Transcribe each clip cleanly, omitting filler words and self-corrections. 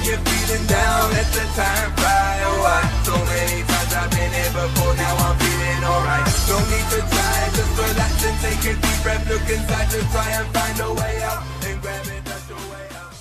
you're feeling down, let the time fly away. So many times I've been here before, now I'm feeling alright. No need to try, just relax and take a deep breath. Look inside to try and find a way out, and grab it, that's your way out.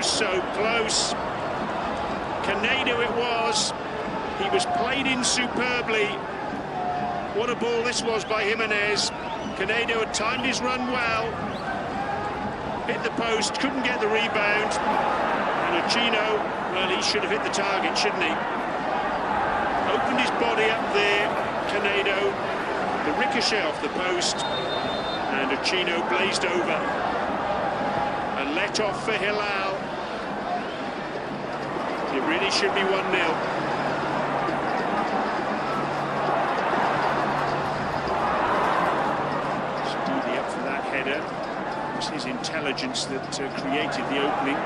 So close. Canado it was. He was played in superbly. What a ball this was by Jimenez. Canado had timed his run well. Hit the post, couldn't get the rebound. And Ochino, well, he should have hit the target, shouldn't he? Opened his body up there, Canado. The ricochet off the post. And Ochino blazed over. A let off for Hilal. It really should be 1-0. Steely up for that header. It was his intelligence that created the opening.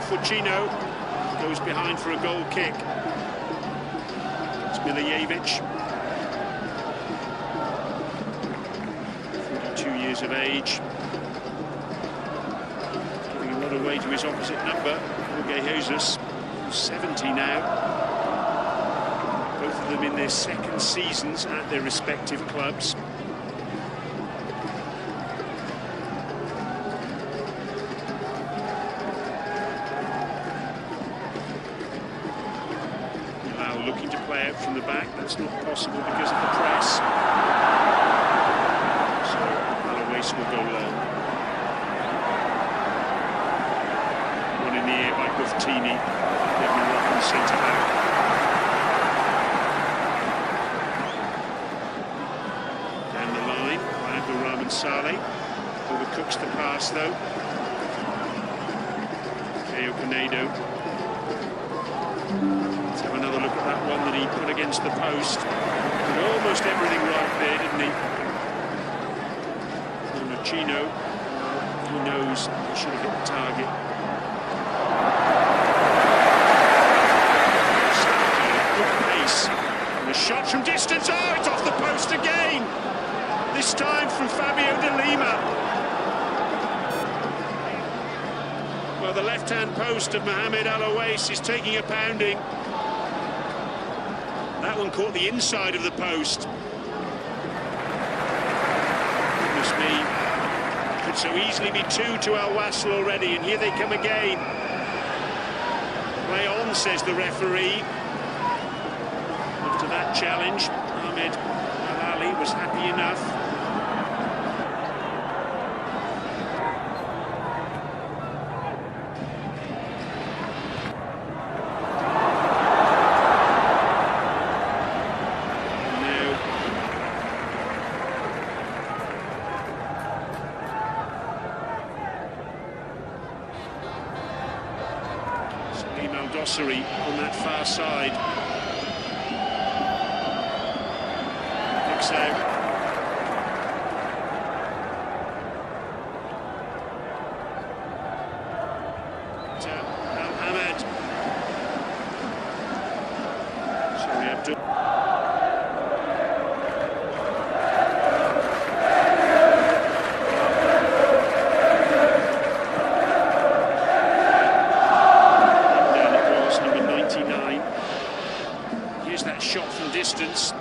Ochino goes behind for a goal kick. It's Milijevic, 42 years of age, giving a lot of weight to his opposite number, Jorge Jesus, 70 now. Both of them in their second seasons at their respective clubs. Looking to play out from the back, that's not possible because of the press. pass will go long. One in the air by Buftini, the Moroccan centre-back. Down the line by Abdulrahman Saleh. Overcooks the pass though. Canedo. Let's have another look at that one that he put against the post. Did almost everything right there, didn't he? Chino, he knows he should have hit the target. Good pace. And a shot from distance. Oh, it's off the post again. This time from Fabio de Lima. Well, the left-hand post of Mohamed Al-Wasl is taking a pounding. That one caught the inside of the post. Goodness me. Could so easily be 2 to Al-Wasl already, and here they come again. Play on, says the referee. After that challenge, Mohamed al-ahli was happy enough. On that far side. Looks out. Al-Hamad. Sorry, Abdul. Distance.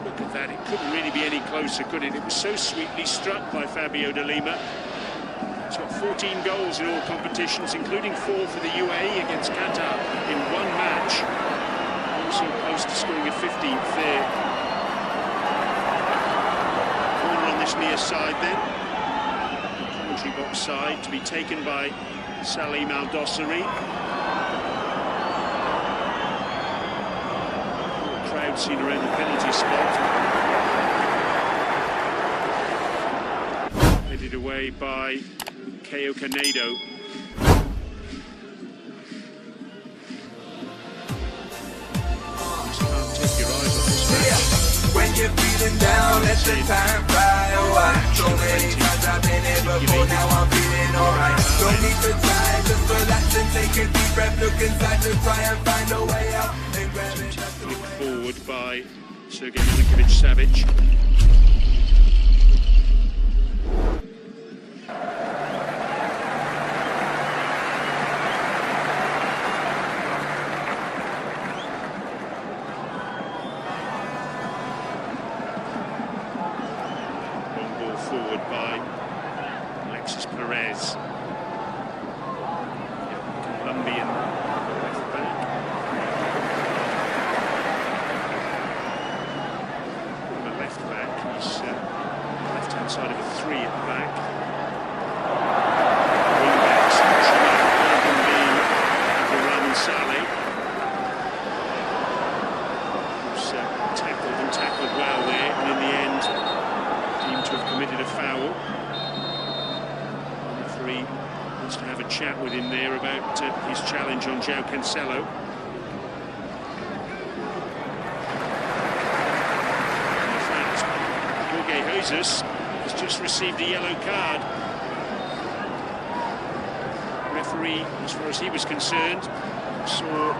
Look at that, it couldn't really be any closer, could it? It was so sweetly struck by Fabio de Lima. He's got 14 goals in all competitions, including 4 for the UAE against Qatar in one match. Also close to scoring a 15th there. Corner on this near side then. Commentary box side to be taken by Salim Al-Dossari. Seen around the penalty spot. Headed away by Canedo. Just can't take your eyes off this match. When you're feeling down, let the time fly away. So many times I've been here before, now I'm feeling alright. Don't need to try, just relax and take a deep breath. Look inside to try and find a way out. And grab it. Forward by Sergej Milinkovic-Savic. Long ball forward by Alexis Perez. Colombian left back. He's left-hand side of a 3 at the back. Wing-backs, Abdulrahman Saleh, who's tackled well there, and in the end deemed to have committed a foul. The referee wants to have a chat with him there about his challenge on João Cancelo. Jesus has just received a yellow card. The referee, as far as he was concerned, saw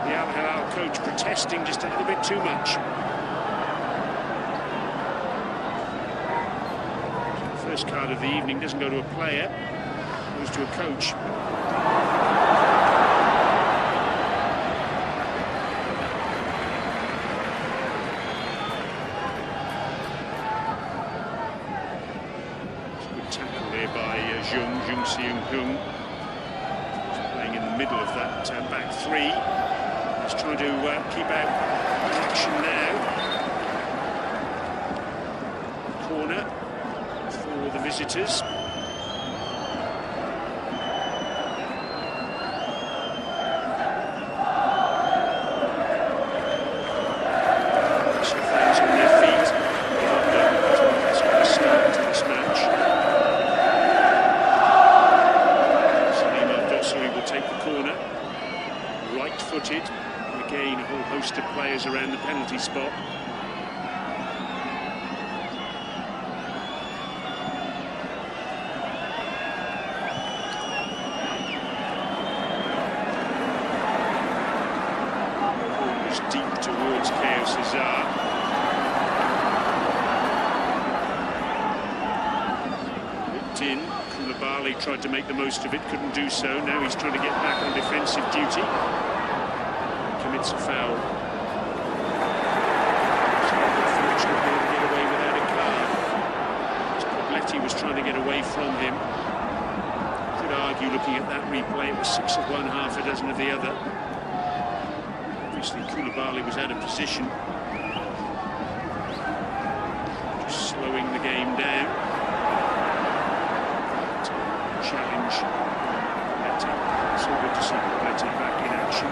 the al-hilal coach protesting just a little bit too much. The first card of the evening doesn't go to a player, it goes to a coach. Playing in the middle of that back 3. He's trying to keep out action now. visitors. Fans on their feet. That's got a start to this match. Zabeel will take the corner. Right-footed. Again, a whole host of players around the penalty spot. Almost deep towards Keo Cesar. Whipped in. Koulibaly tried to make the most of it, couldn't do so. Now he's trying to get back on defensive duty. Commits a foul. So unfortunately to get away without a card. Pobletti was trying to get away from him. Could argue, looking at that replay, it was 6 of one, half a dozen of the other. Obviously Koulibaly was out of position. Just slowing the game down. Challenge. It's all good to see Pobletti back in action.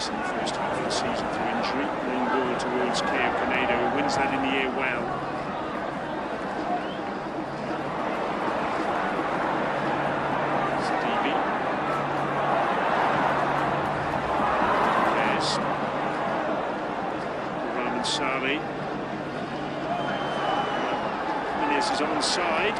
In the first half of the season through injury. Long ball towards Keo Canedo, who wins that in the air well. Stevie. There's Rahman Saleh. Menez is onside.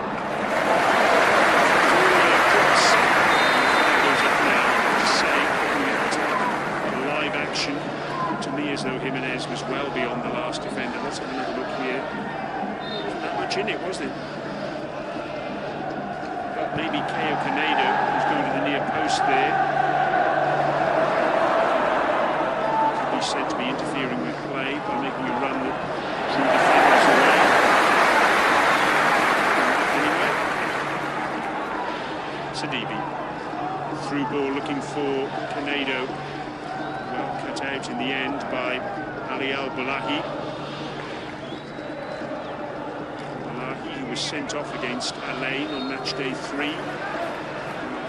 To me, as though Jimenez was well beyond the last defender. Let's have another look here. Wasn't that much in it, was it? But maybe Keo Canedo, who's going to the near post there. Could be said to be interfering with play by making a run that drew defenders away. Anyway, Sidibe. Through ball looking for Canedo. Cut out in the end by Ali al-Bulahi. Bulahi, who was sent off against Alain on match day 3. A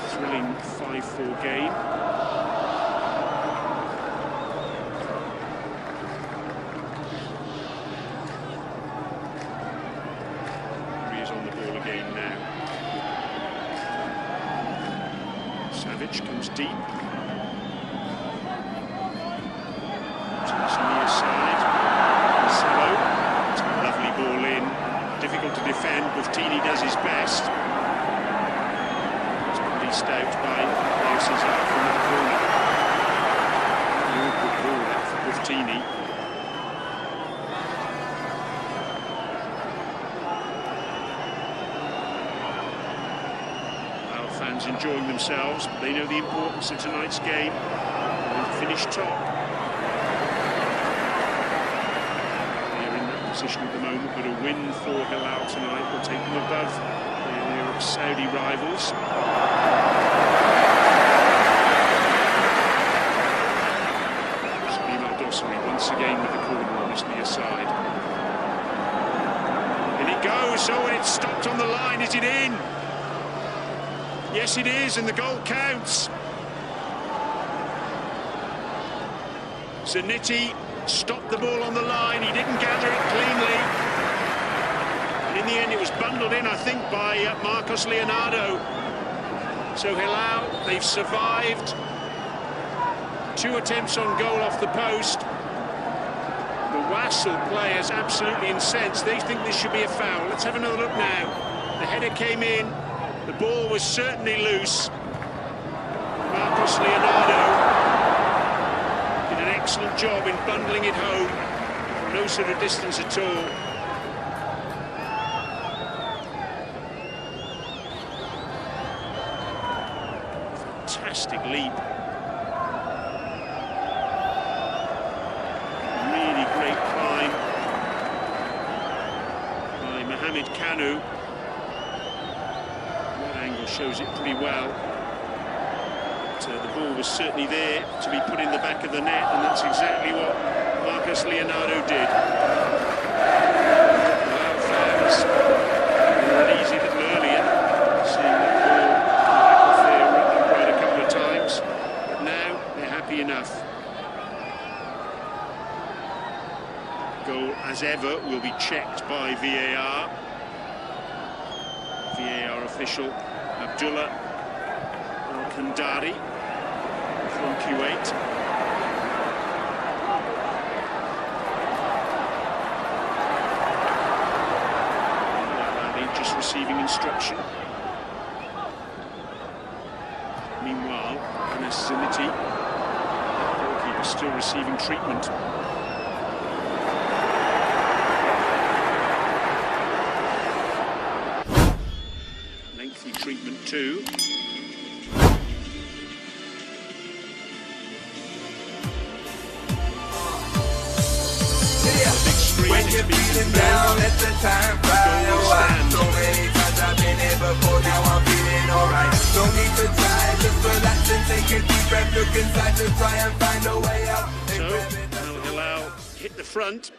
thrilling 5-4 game. He is on the ball again now. Savic comes deep. To defend, Buftini does his best. It's policed out by Cesar from the corner. An awkward ball that for Buftini. Well, fans enjoying themselves, but they know the importance of tonight's game. They want to finish top. At the moment, but a win for Hilal tonight will take them above their Saudi rivals. SVmandal once again with the corner, obviously aside. And it goes, oh, and it's stopped on the line. Is it in? Yes, it is, and the goal counts. Zanetti stopped the ball on the line, he didn't gather it cleanly. And in the end it was bundled in, I think, by Marcos Leonardo. So Hilal, they've survived. 2 attempts on goal off the post. The Wasl players absolutely incensed. They think this should be a foul. Let's have another look now. The header came in, the ball was certainly loose. Marcos Leonardo excellent job in bundling it home, no sort of distance at all. Fantastic leap. Really great climb by Mohamed Kanu. That angle shows it pretty well. The ball was certainly there to be put in the back of the net, and that's exactly what Marcos Leonardo did. Well, fans Goal, as ever, will be checked by VAR. VAR official Abdullah Al-Kandari from Kuwait. Just receiving instruction. Meanwhile, Anas Ziniti, goalkeeper, still receiving treatment. Lengthy treatment too. When you're feeling down, let the time fly away. So many times I've been here before, now I'm feeling alright. No need to try, just relax and take a deep breath. Look inside to try and find a way out. So, al-hilal hit the front.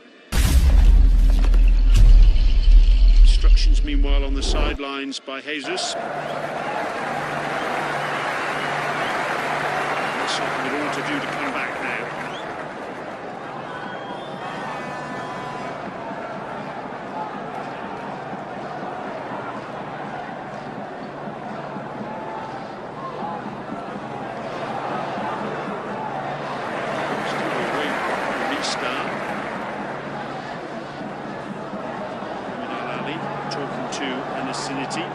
Instructions, meanwhile, on the sidelines by Jesus. That's something all to do to come back now. Talking to an vicinity.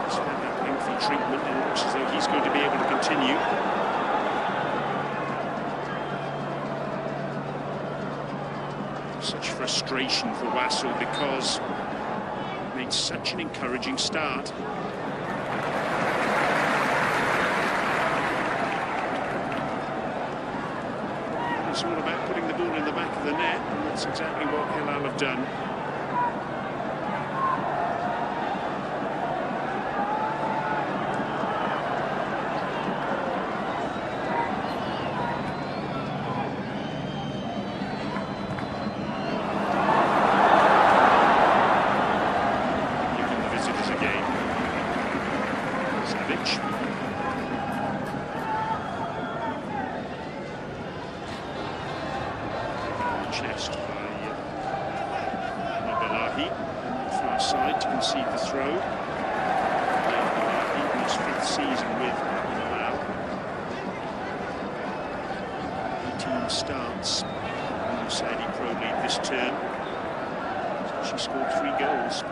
He's had that lengthy treatment and it looks as though he's going to be able to continue. Such frustration for Wasl because it made such an encouraging start. It's all about putting the ball in the back of the net, and that's exactly what Hilal have done. Giving the visitors a game. Savage. Chest by al-ahli on the far side to concede the throw. Al-ahli in his 5th season with al-hilal. 18 starts in the Saudi Pro League this term. She scored 3 goals.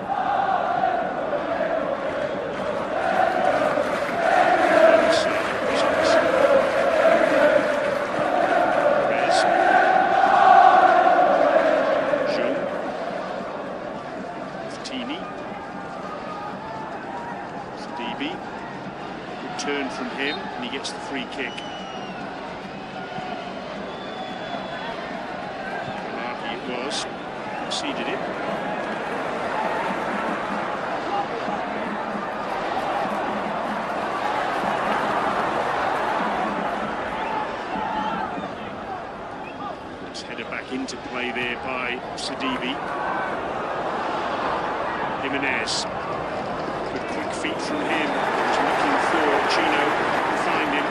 Good turn from him, and he gets the free kick. Al-ahli it was, conceded it. Let's head it back into play there by Sadibi. Jimenez. Good quick feet from him. He's looking for Chino to find him.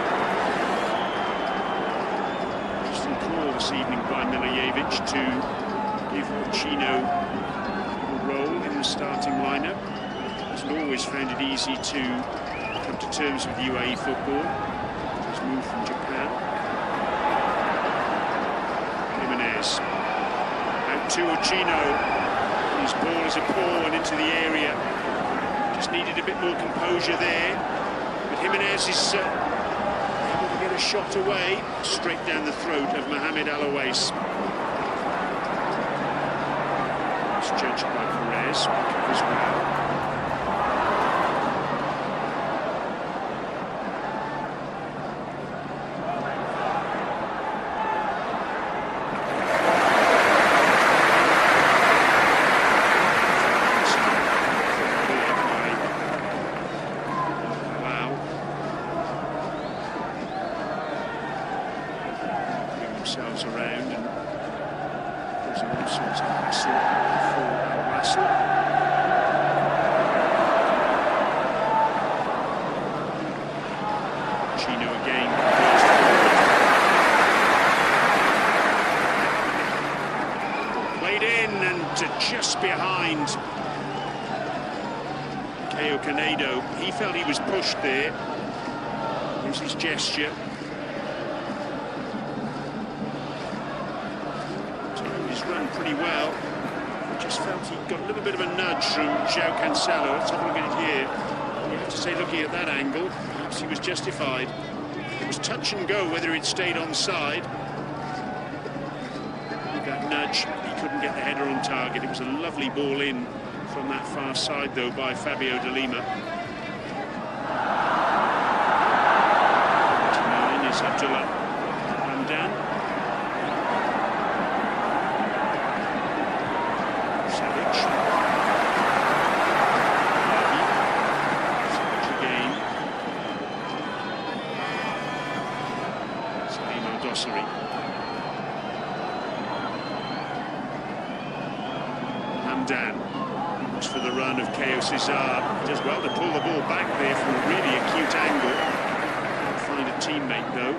Interesting call this evening by Milijevic to give Chino a role in the starting lineup. Hasn't always found it easy to come to terms with UAE football. He's moved from Japan. Jimenez. Out to Chino. His ball is a pawn into the area. Just needed a bit more composure there. But Jimenez is able to get a shot away, straight down the throat of Mohamed Al-Wasl. It's judged by Perez, as well. Themselves around and causing all sorts of hassle for Al-Wasl. Chino again. Played in and just behind Caio Canedo. He felt he was pushed there. Here's his gesture. He's run pretty well. I just felt he got a little bit of a nudge from João Cancelo. Let's have a look at it here. You have to say, looking at that angle, perhaps he was justified. It was touch and go whether it stayed onside. With that nudge, he couldn't get the header on target. It was a lovely ball in from that far side, though, by Fabio de Lima. 29 is Abdullah Hamdan. Savage. Savage again. Salim Al-Dosari. Hamdan. For the run of Caio Cesar. He does well to pull the ball back there from a really acute angle. Can't find a teammate though.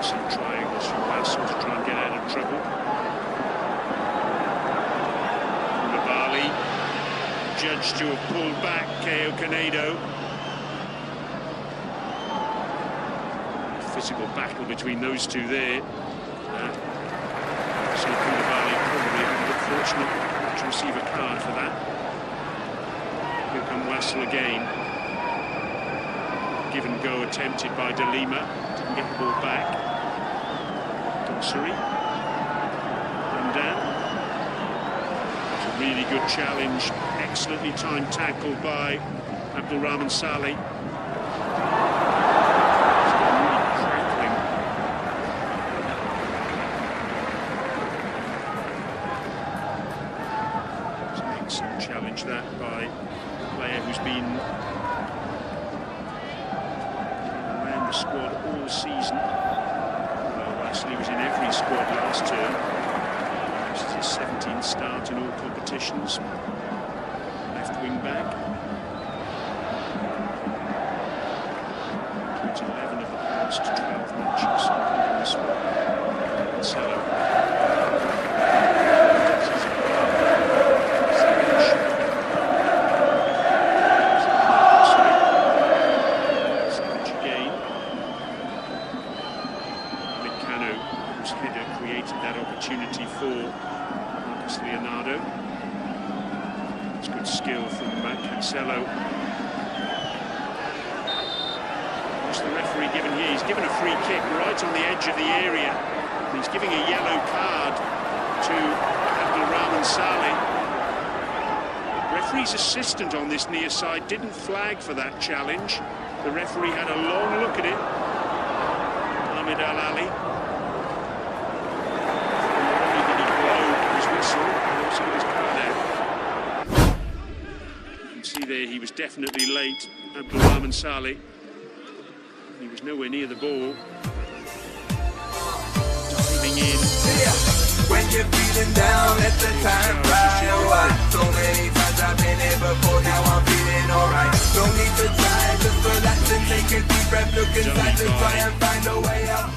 Some triangles from Wasl to try and get out of trouble. Nabali, judged to have pulled back Caio Canedo. Physical battle between those two there. So Koulibaly probably a little bit fortunate to receive a card for that. Here come Wasl again. Give and go attempted by De Lima. Didn't get the ball back. Dosari. Hamdan. It's a really good challenge. Excellently timed tackle by Abdulrahman Saleh. Challenge that by a player who's been around the squad all season. Al-Wasl was in every squad last term. This is his 17th start in all competitions. Left wing back. 11 of the past 12 matches in the squad. Cancelo. Opportunity for Marcus Leonardo. It's good skill from Cancelo. What's the referee given here? He's given a free kick right on the edge of the area. And he's giving a yellow card to Abdulrahman Saleh. The referee's assistant on this near side didn't flag for that challenge. The referee had a long look at it. Ahmed al-ahli. See there, he was definitely late, Abdulrahman Saleh. He was nowhere near the ball. Diving in. When you're feeling down, let the time fly away. So many times I've been here before, now I'm feeling alright. Don't need to try, just relax and take a deep breath. Look inside to try and find a way out.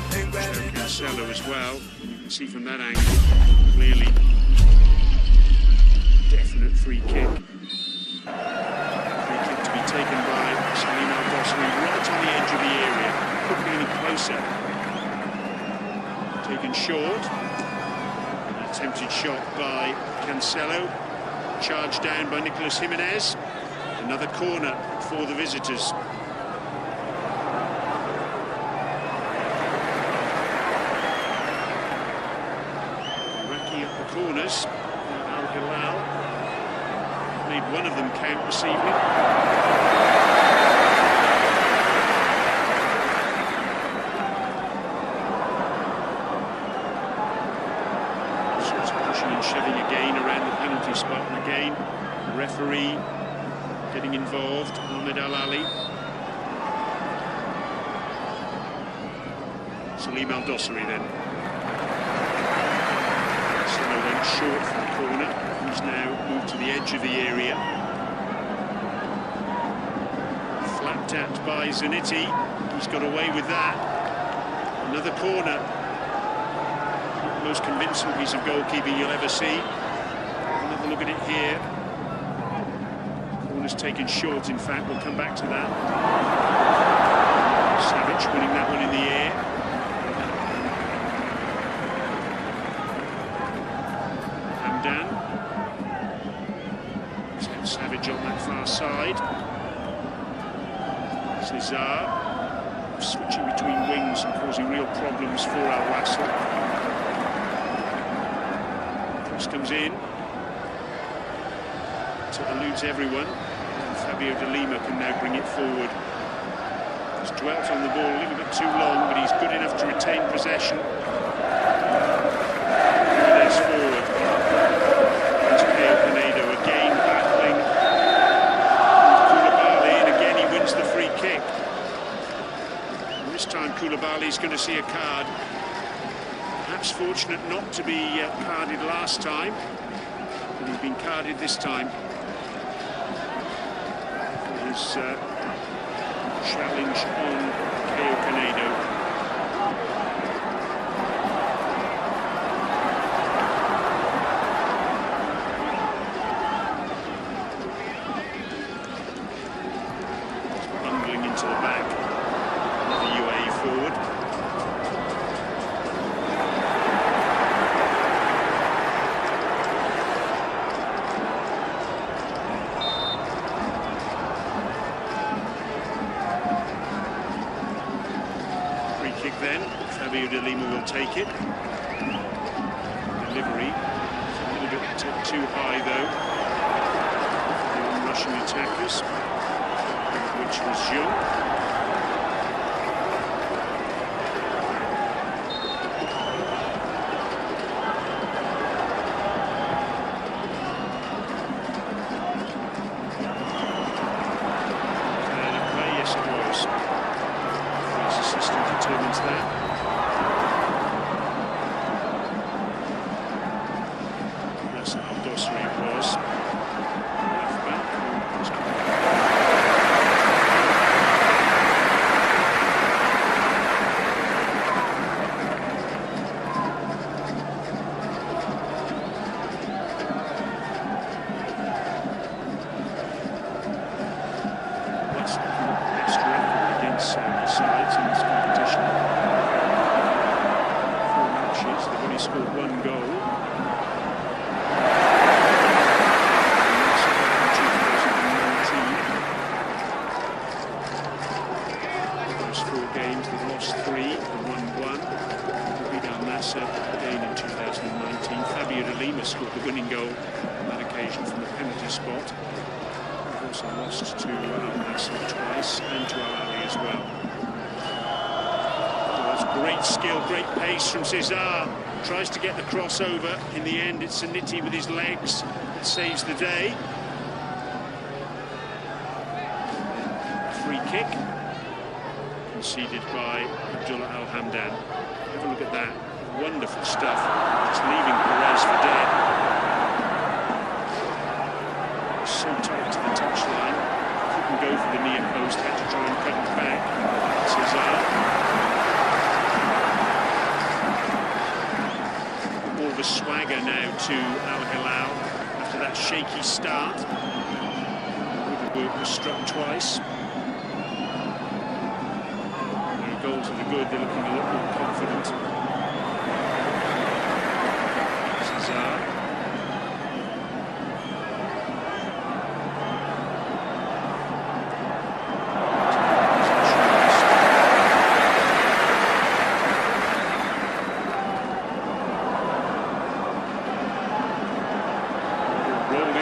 Cancelo as well. You can see from that angle, clearly. Definite free kick. Free kick to be taken by Salim Al-Dosari right on the edge of the area. Couldn't be any closer. Taken short. An attempted shot by Cancelo. Charged down by Nicolas Jimenez. Another corner for the visitors. Racking up the corners. Al-Hilal made one of them count this evening. Sort of pushing and shoving again around the penalty spot, and again the referee getting involved, Ahmed al-ahli. Salim Al-Dosari then. short for the corner. He's now moved to the edge of the area. Flapped at by Zanetti. He's got away with that. Another corner. Most convincing piece of goalkeeping you'll ever see. Another look at it here. Corner's taken short, in fact. We'll come back to that. Savic winning that one in the air. Hamdan. Savic on that far side. Cesar switching between wings and causing real problems for Al-Wasl. Cross comes in. So eludes everyone. And Fabio De Lima can now bring it forward. He's dwelt on the ball a little bit too long, but he's good enough to retain possession. There's forward. There's Canedo again battling Koulibaly, and again he wins the free kick. And this time Koulibaly's going to see a card. Perhaps fortunate not to be carded last time, but he's been carded this time. His challenge on Canedo. Bungling into the back. Another UAE forward. Then Fabio De Lima will take it. Delivery is a little bit too high though. The Russian attackers, which was Jung. Yes, it was. His assistant determines that. That's al-Dosri it was. Left back. Best record against Saudi sides in this competition. 4 matches, they've only scored 1 goal. Those 4 games, they've lost 3 and won 1. They beat al-Nassr again in 2019. Fabio De Lima scored the winning goal on that occasion from the penalty spot. They've also lost to al-Nassr twice and to al-ahli as well. Great skill, great pace from Cesar. Tries to get the crossover. In the end, it's Zanetti with his legs that saves the day. Free kick conceded by Abdullah Al-Hamdan. Have a look at that. Wonderful stuff. Just leaving Perez for dead. So tight to the touchline. Couldn't go for the near post. Had to try and cut it back. Cesar. More of a swagger now to al-Hilal after that shaky start. Woodward was struck twice. Their goal to the good, they're looking a lot more confident. Cesar.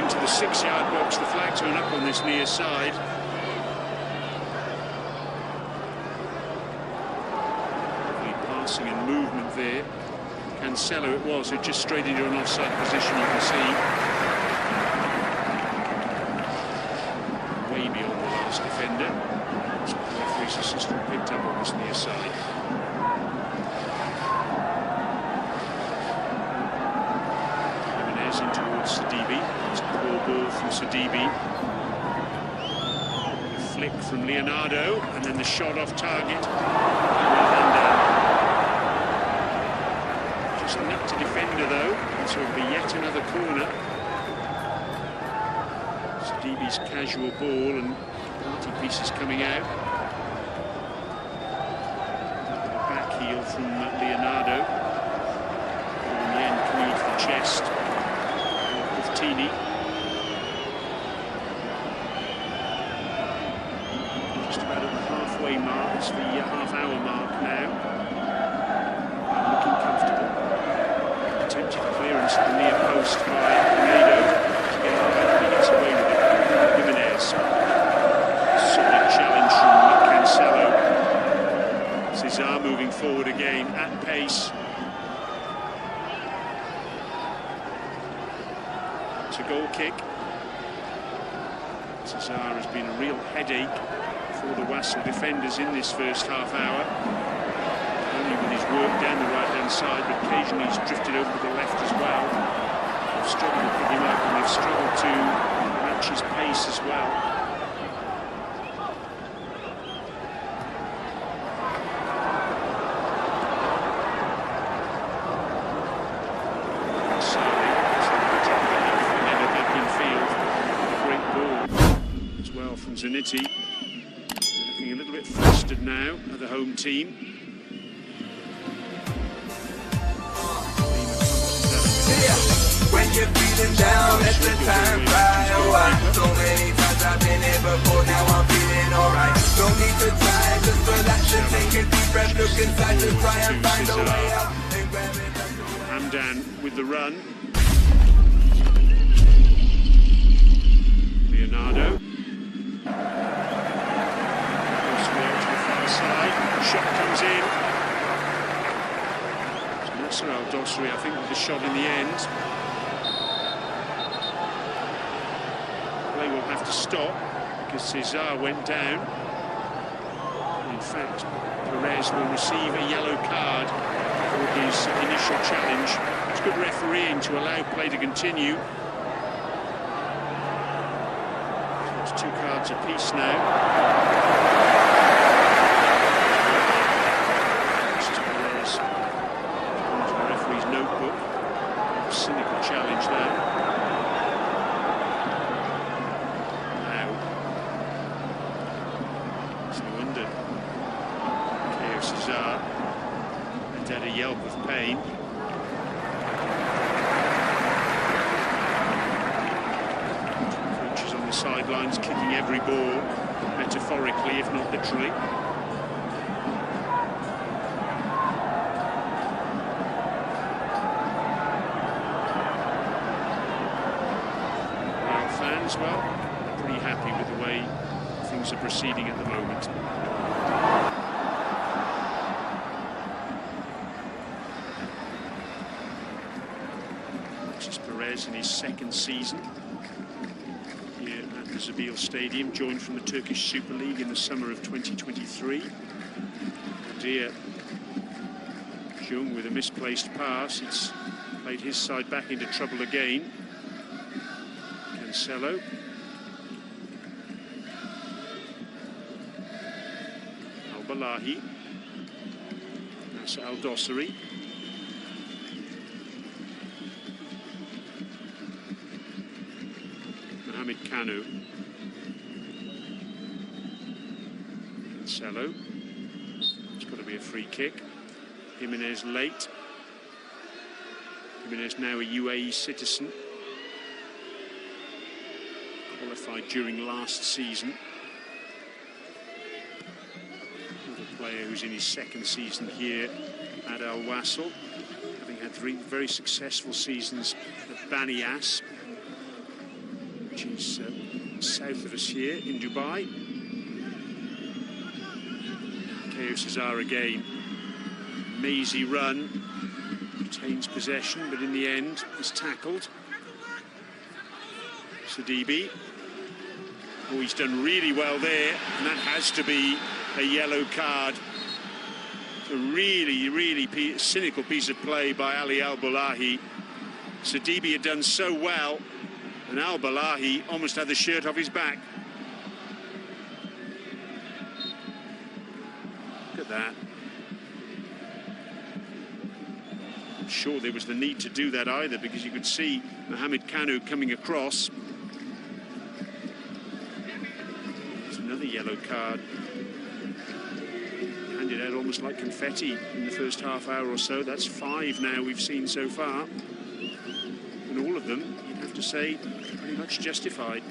To the 6-yard box, the flag turn up on this near side. Lovely passing and movement there. Cancelo it was, who just straight into an offside position, you can see. Way beyond the last defender. That's what the referee's assistant picked up on this near side. Sidibe. The flick from Leonardo, and then the shot off target. Just nicked a defender though, and so it'll be yet another corner. Sidibe's casual ball and party pieces coming out. Back heel from Leonardo. In the end, coming off the chest of Tini. Just about at the halfway mark, it's the half-hour mark now. Looking comfortable. Attempted clearance at the near post by Canedo. He gets away with it. Jimenez. Solid challenge from Cancelo. Cesar moving forward again at pace. It's a goal kick. Cesar has been a real headache for the Wasl defenders in this first half hour. Only with his work down the right-hand side, but occasionally he's drifted over to the left as well. They've struggled to pick him up, and they've struggled to match his pace as well. Zanetti looking a little bit flustered now at the home team. When you're feeling down, let the time fly away. So many times I've been here before, now I'm feeling alright. Don't need to try, just relax and take a deep breath. Look inside to try and find a way out. Hamdan with the run. Leonardo. Shot comes in. Nassr al-Dosri, I think, with the shot in the end. Play will have to stop because Cesar went down. In fact, Perez will receive a yellow card for his initial challenge. It's good refereeing to allow play to continue. So it's 2 cards apiece now. Cynical challenge there. Now, it's no wonder Cesar had a yelp of pain. Coaches on the sidelines kicking every ball, metaphorically if not literally. Well, pretty happy with the way things are proceeding at the moment. This is Perez in his second season here at the Zabeel Stadium, joined from the Turkish Super League in the summer of 2023. Dear Jung with a misplaced pass, it's played his side back into trouble again. Cancelo. Al-Balahi. Nassr al-Dosri. Mohamed Kanu. Cancelo. It's got to be a free kick. Jimenez late. Jimenez now a UAE citizen. Qualified during last season. Another player who's in his second season here at Al-Wasl, having had 3 very successful seasons at Banias, which is south of us here in Dubai. Cesar again. Mazy run, retains possession, but in the end is tackled. Sidibe. Oh, he's done really well there, and that has to be a yellow card. A really cynical piece of play by Ali Al-Balahi. Sidibe had done so well And al-Ahli almost had the shirt off his back. Look at that. I'm sure there was the need to do that either, because you could see Mohamed Kanu coming across. There's another yellow card. Handed out almost like confetti in the first half hour or so. That's 5 now we've seen so far. And all of them, you'd have to say, pretty much justified.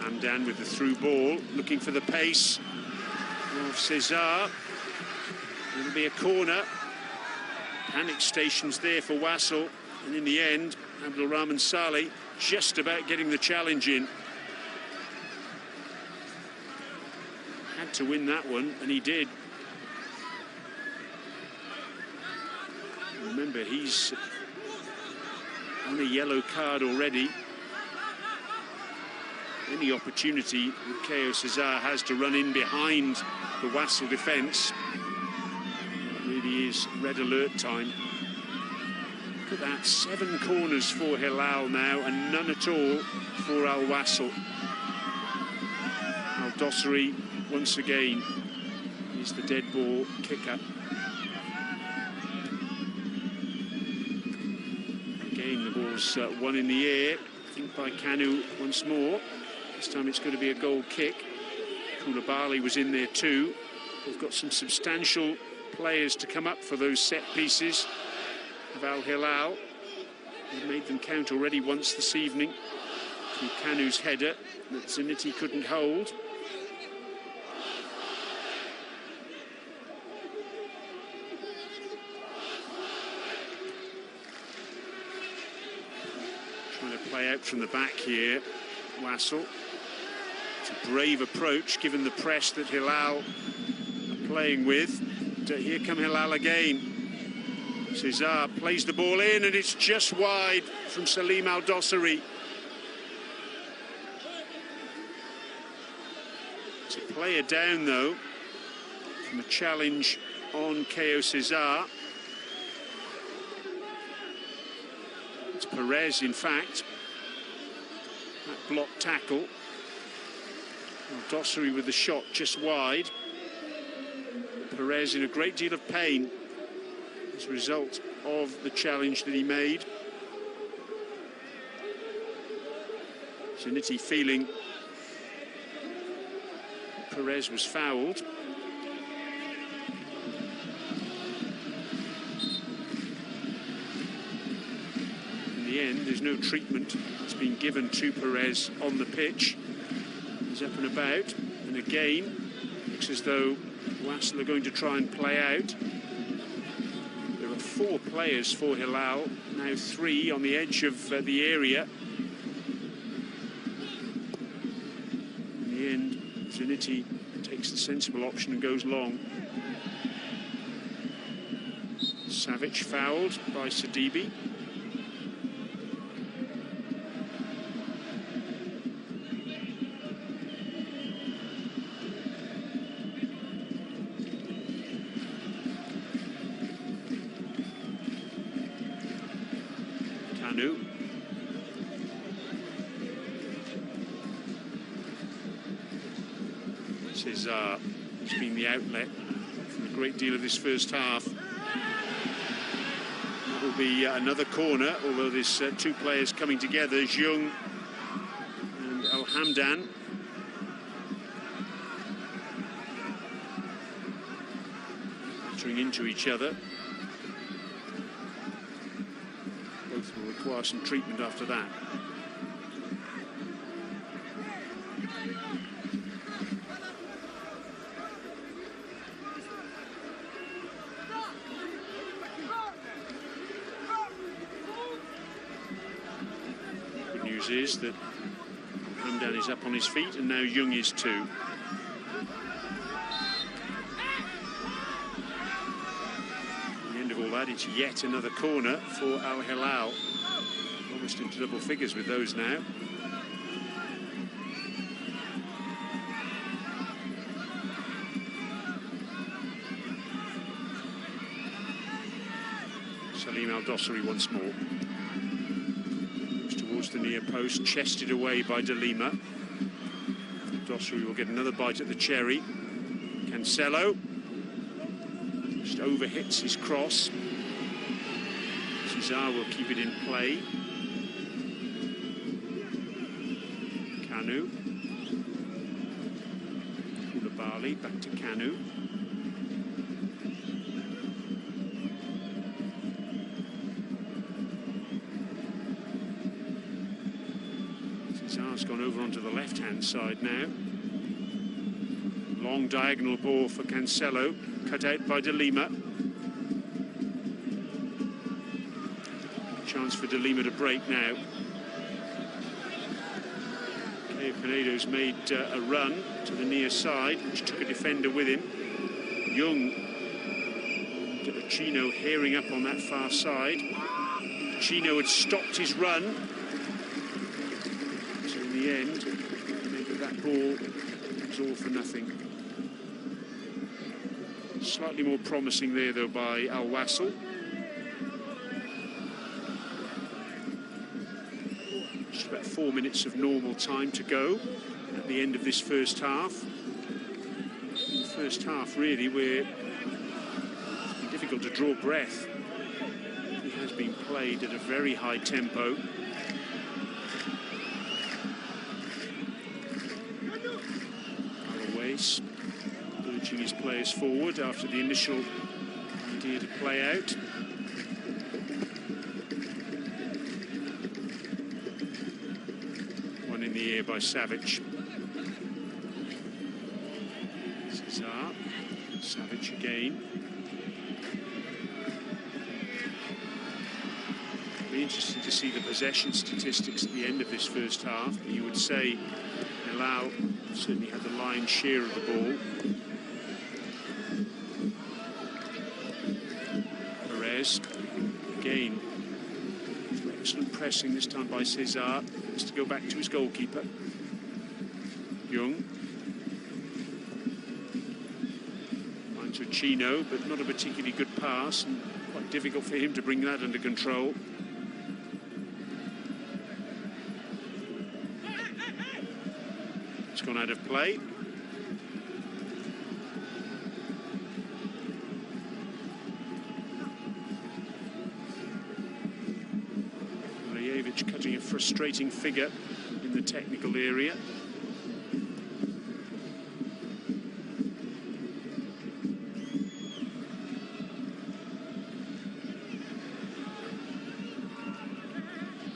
Hamdan with the through ball, looking for the pace of Cesar. It'll be a corner. Panic stations there for Wasl, and in the end, Abdulrahman Saleh just about getting the challenge in. Had to win that one, and he did. Remember, he's on a yellow card already. Any opportunity that Kayo Cesar has to run in behind the Wasl defence, it really is red alert time. Look at that, 7 corners for Hilal now and none at all for Al-Wasl. Al-Dosri once again is the dead ball kicker. Again, the ball's one in the air, I think by Kanu once more. This time it's going to be a goal kick. Koulibaly was in there too. They've got some substantial players to come up for those set pieces of Al-Hilal. They've made them count already once this evening. Through Kanu's header that Zeniti couldn't hold. Trying to play out from the back here, Wasl. It's a brave approach given the press that Hilal are playing with. Here come Hilal again. Cesar plays the ball in and it's just wide from Salim Al-Dosri. It's a player down though from a challenge on Kayo Cesar. It's Perez in fact. That block tackle. Al-Dosri with the shot just wide. Perez in a great deal of pain as a result of the challenge that he made. Zeniti feeling Perez was fouled. In the end, there's no treatment that's been given to Perez on the pitch. He's up and about, and again, looks as though Wasl are going to try and play out. There are 4 players for Hilal, now 3 on the edge of the area. In the end, Zeniti takes the sensible option and goes long. Savic fouled by Sidibe. Cesar has been the outlet for a great deal of this first half. That will be another corner, although there's 2 players coming together, Jung and Al-Hamdan. Battering into each other. Both will require some treatment after that. Is that Hamdan is up on his feet and now Jung is too. bad. It's yet another corner for al-Hilal. Almost into double figures with those now. Salim al-Dosari once more. Moves towards the near post, chested away by De Lima. Dosari will get another bite at the cherry. Cancelo just overhits his cross. Cesar will keep it in play. Kanu. Koulibaly back to Kanu. Cesar's gone over onto the left-hand side now. Long diagonal ball for Cancelo, cut out by De Lima. Chance for De Lima to break now. Canedo's made a run to the near side, which took a defender with him. Young and Chino hearing up on that far side. Chino had stopped his run. So in the end, maybe that ball was all for nothing. Slightly more promising there, though, by Al-Wasl. Just about 4 minutes of normal time to go at the end of this first half. In the first half, really, where it's been difficult to draw breath. It has been played at a very high tempo. Al-Wasl urging his players forward after the initial idea to play out. One in the air by Savic. Cesar. Savic again. It'll be interesting to see the possession statistics at the end of this first half. You would say Hilal certainly had the lion's share of the ball. Again, excellent pressing this time by Cesar. Has to go back to his goalkeeper. Young. Finds Chino, but not a particularly good pass, and quite difficult for him to bring that under control. It's gone out of play. Cutting a frustrating figure in the technical area.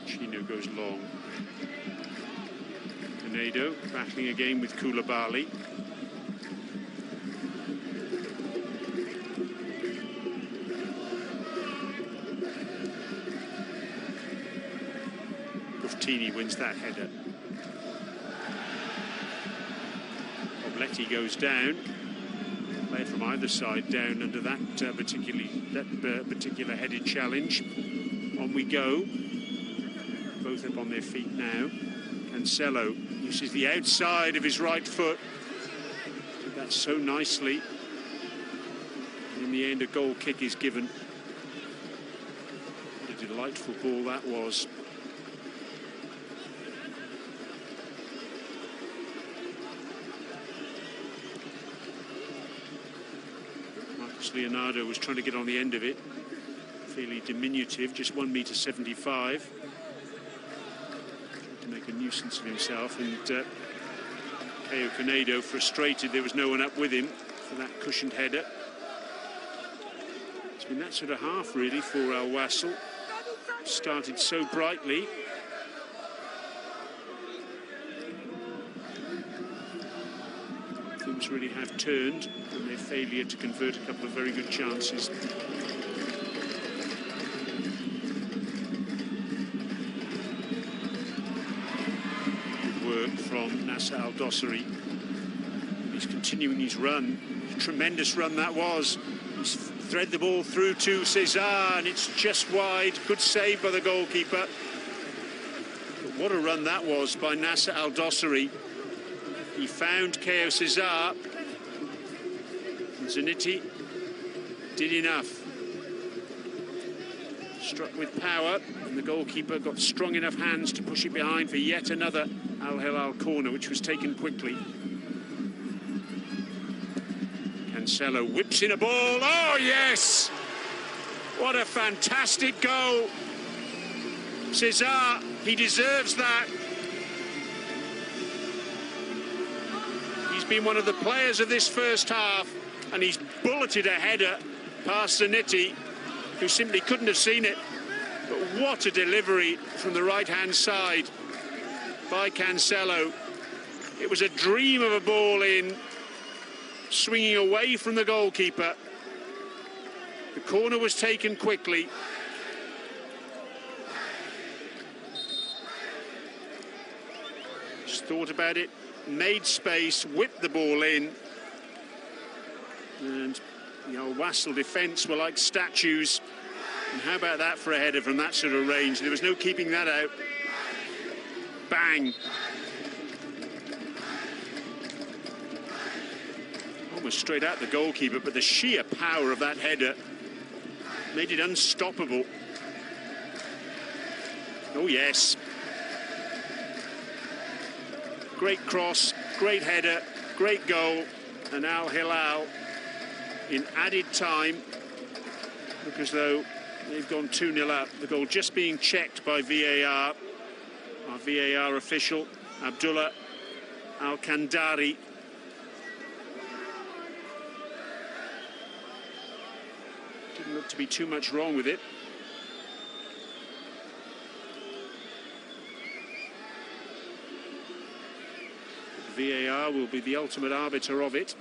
Chino goes long. Canedo battling again with Koulibaly. Wins that header. Obletti goes down. Player from either side down under that particular headed challenge. On we go. Both up on their feet now. Cancelo uses the outside of his right foot. Did that so nicely. And in the end, a goal kick is given. What a delightful ball that was. Leonardo was trying to get on the end of it. Fairly diminutive, just 1.75 meters. To make a nuisance of himself, and Canedo frustrated there was no one up with him for that cushioned header. It's been that sort of half really for Al-Wasl. Started so brightly. Things really have turned in their failure to convert a couple of very good chances. Good work from Nassr al-Dosari. He's continuing his run. Tremendous run that was. He's thread the ball through to Cesar, and it's just wide. Good save by the goalkeeper. But what a run that was by Nasser Al-Dossari. He found Keo Cesar, and Zanetti did enough. Struck with power, and the goalkeeper got strong enough hands to push it behind for yet another al-hilal corner, which was taken quickly. Cancelo whips in a ball. Oh, yes! What a fantastic goal. Cesar, he deserves that. He's been one of the players of this first half, and he's bulleted a header past Zanetti, who simply couldn't have seen it. But what a delivery from the right-hand side by Cancelo. It was a dream of a ball in, swinging away from the goalkeeper. The corner was taken quickly. Just thought about it, made space, whipped the ball in. And the Al-Wasl defence were like statues. And how about that for a header from that sort of range? There was no keeping that out. Bang. Almost straight at the goalkeeper, but the sheer power of that header made it unstoppable. Oh, yes. Great cross, great header, great goal. And Al-Hilal, in added time, look as though they've gone 2-0 up. The goal just being checked by VAR. Our VAR official, Abdullah Al-Kandari. Didn't look to be too much wrong with it. VAR will be the ultimate arbiter of it.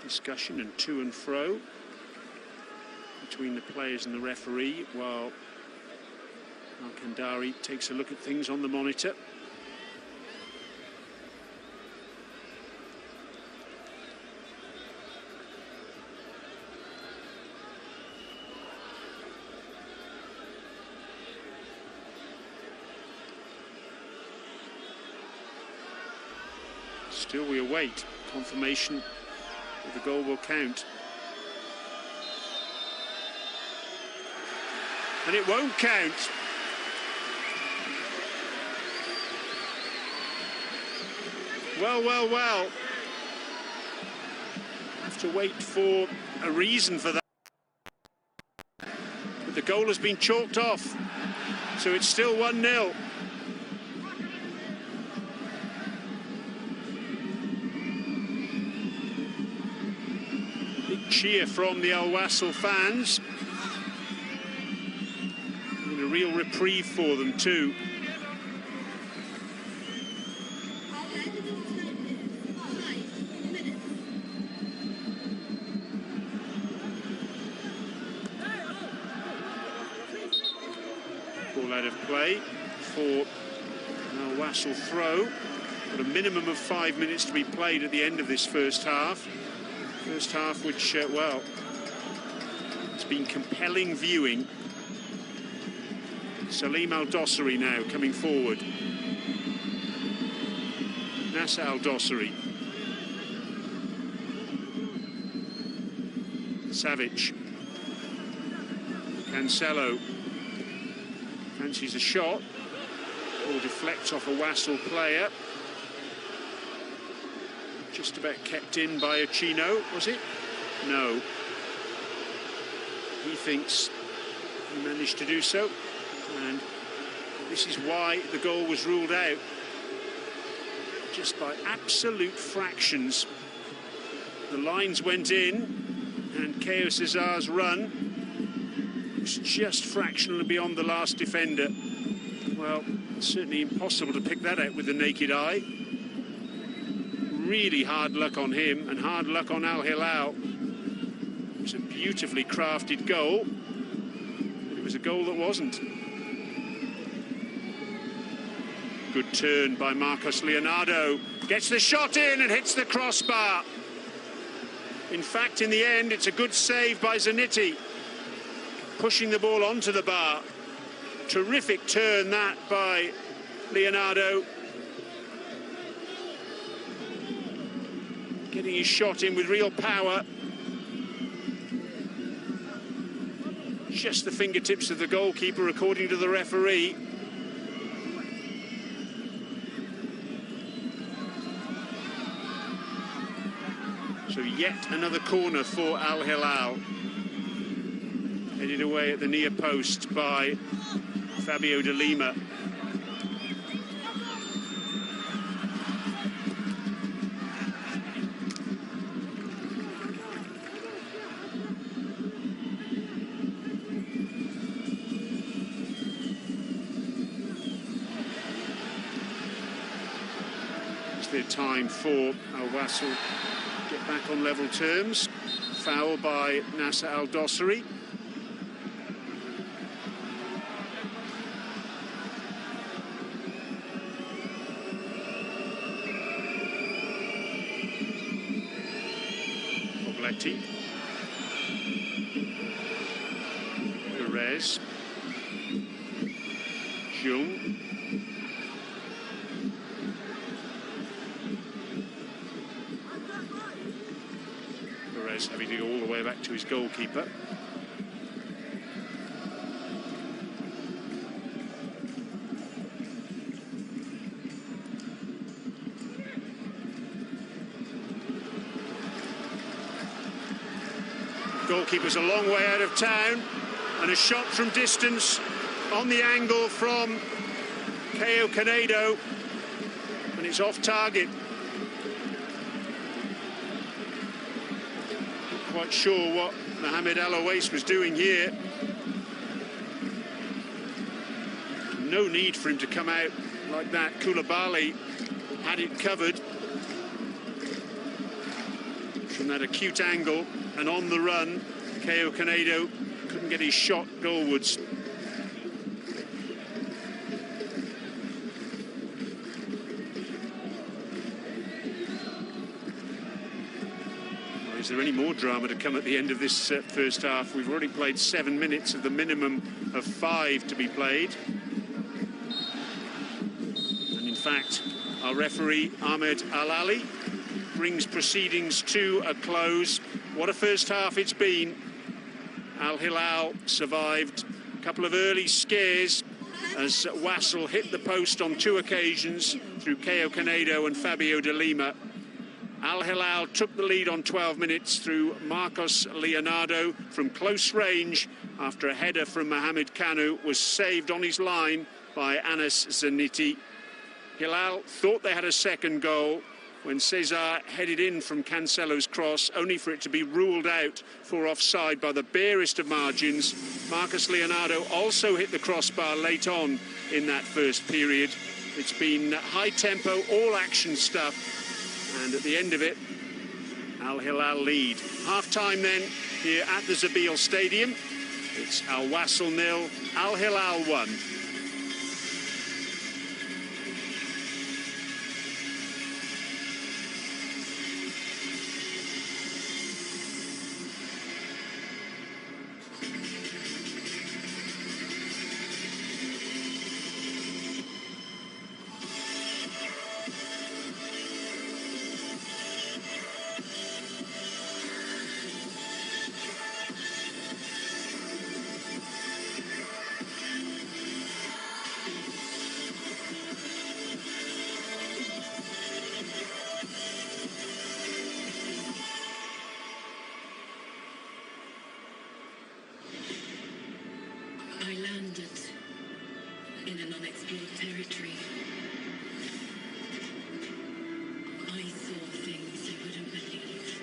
Discussion and to and fro between the players and the referee, while Al-Kandari takes a look at things on the monitor. Still we await confirmation that the goal will count. And it won't count. Well, well, well. Have to wait for a reason for that. But the goal has been chalked off, so it's still 1-0. Big cheer from the Al-Wasl fans. And a real reprieve for them too. Ball out of play for an Al-Wasl throw. Got a minimum of 5 minutes to be played at the end of this first half. First half which, well, it's been compelling viewing. Salim Al-Dossari now coming forward. Nasser Al-Dossari. Savic. Cancelo. Fancies a shot. Ball deflects off a Wasl player. Just about kept in by Ochino, was it? No. He thinks he managed to do so. And this is why the goal was ruled out. Just by absolute fractions. The lines went in, and Keo Cesar's run was just fractionally beyond the last defender. Well, it's certainly impossible to pick that out with the naked eye. really hard luck on him and hard luck on Al-Hilal. It was a beautifully crafted goal, but it was a goal that wasn't. Good turn by Marcos Leonardo. Gets the shot in and hits the crossbar. In fact, in the end, it's a good save by Zanetti, pushing the ball onto the bar. Terrific turn that by Leonardo. Getting his shot in with real power. Just the fingertips of the goalkeeper, according to the referee. So yet another corner for Al-Hilal. Headed away at the near post by Fabio de Lima. It's their time for Al-Wasl get back on level terms. Foul by Nasser al-Dossari. Obletti. Perez. Jung. Perez having to go all the way back to his goalkeeper. Goalkeeper's a long way out of town, and a shot from distance on the angle from Caio Canedo, and it's off target. Not quite sure what Mohamed al-Wasl was doing here. No need for him to come out like that. Koulibaly had it covered from that acute angle, and on the run, Caio Canedo couldn't get his shot goalwards. Well, is there any more drama to come at the end of this first half? We've already played 7 minutes of the minimum of 5 to be played. And in fact, our referee, Ahmed al-Ahli, brings proceedings to a close. What a first half it's been. Al-Hilal survived a couple of early scares as Wasl hit the post on 2 occasions through Caio Canedo and Fabio de Lima. Al-Hilal took the lead on 12 minutes through Marcos Leonardo from close range after a header from Mohamed Kanu was saved on his line by Anas Zanetti. Hilal thought they had a second goal when Cesar headed in from Cancelo's cross, only for it to be ruled out for offside by the barest of margins. Marcos Leonardo also hit the crossbar late on in that first period. It's been high-tempo, all-action stuff, and at the end of it, Al-Hilal lead. Half-time then here at the Zabeel Stadium. It's Al-Wasl 0, Al-Hilal 1. I landed in an unexplored territory. I saw things you wouldn't believe.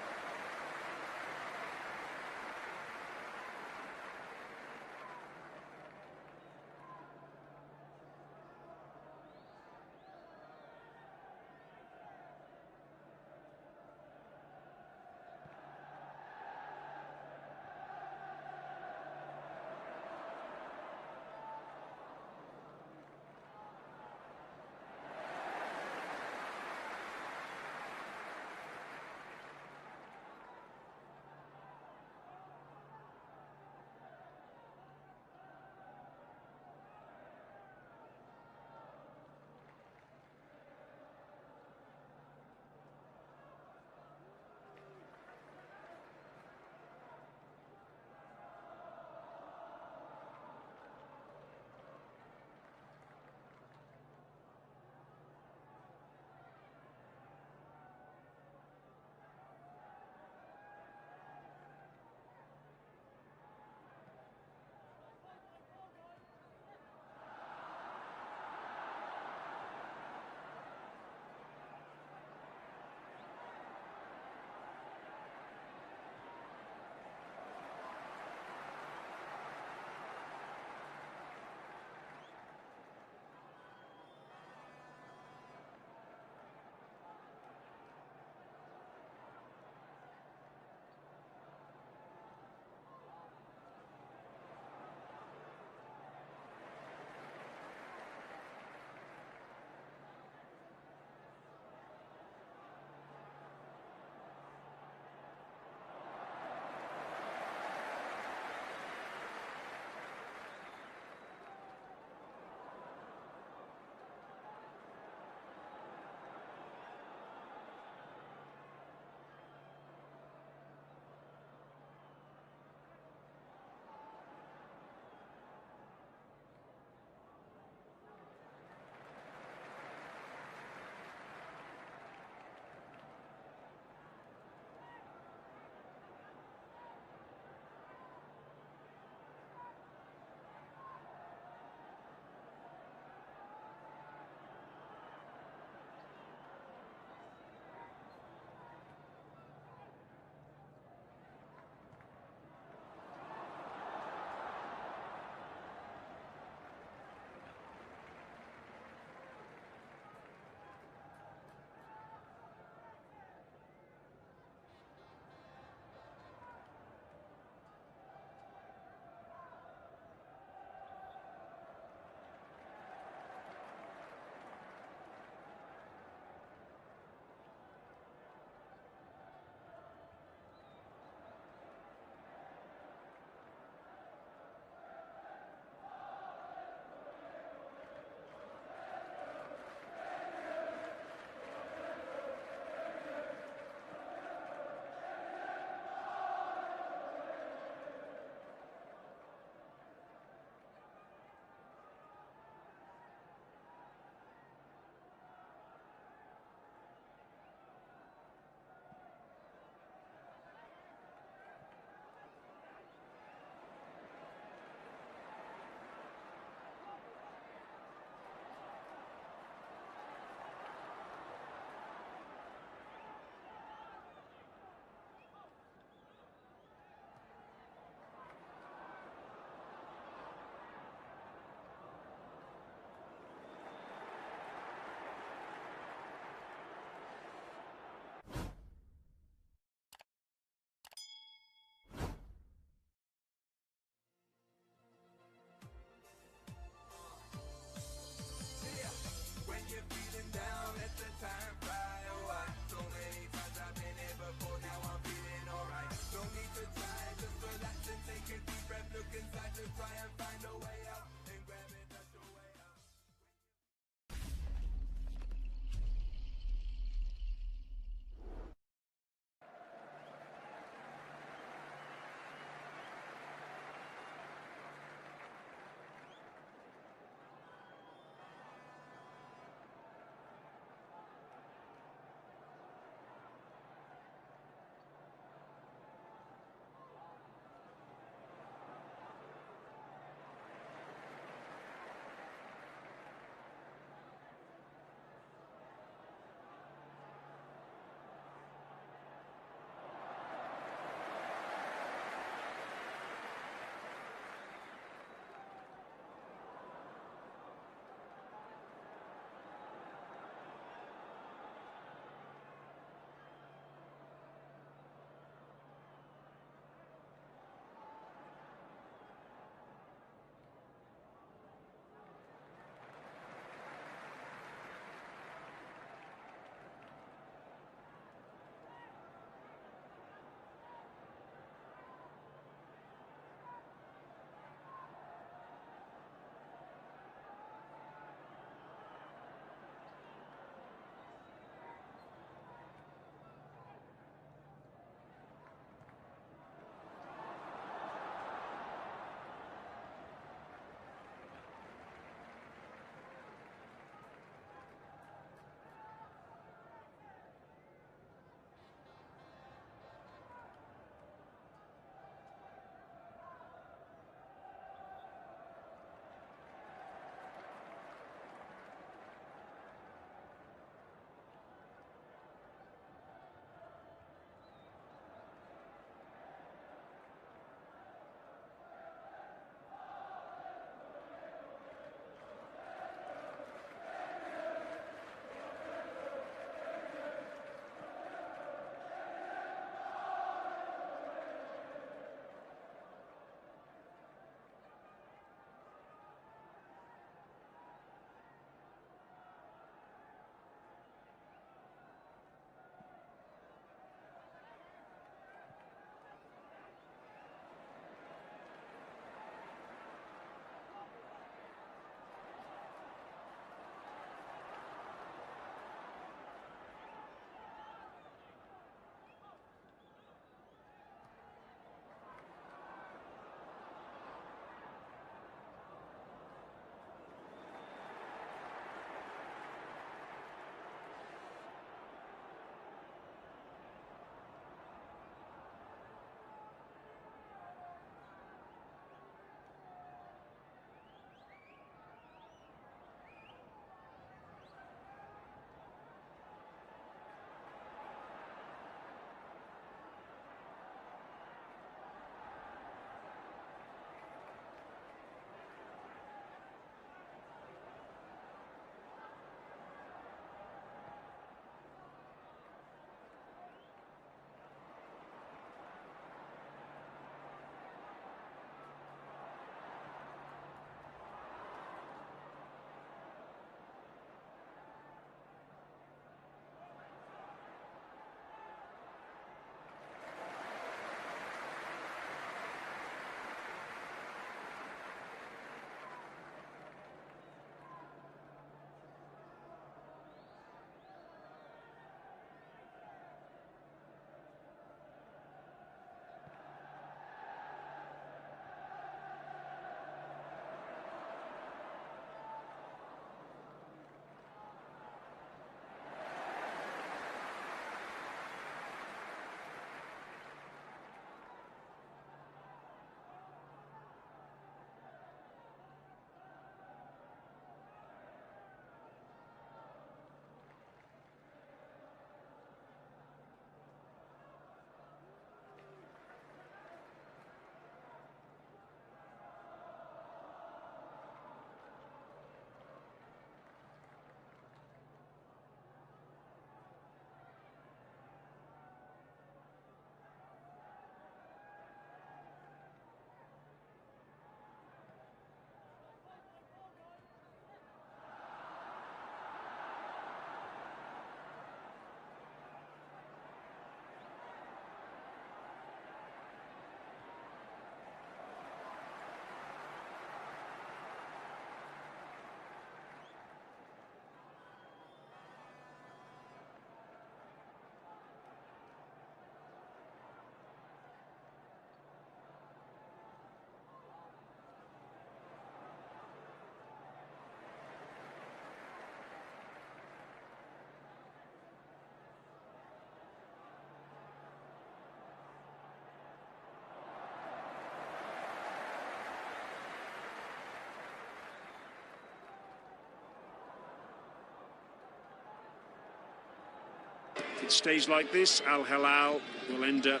it stays like this, al-Hilal will end up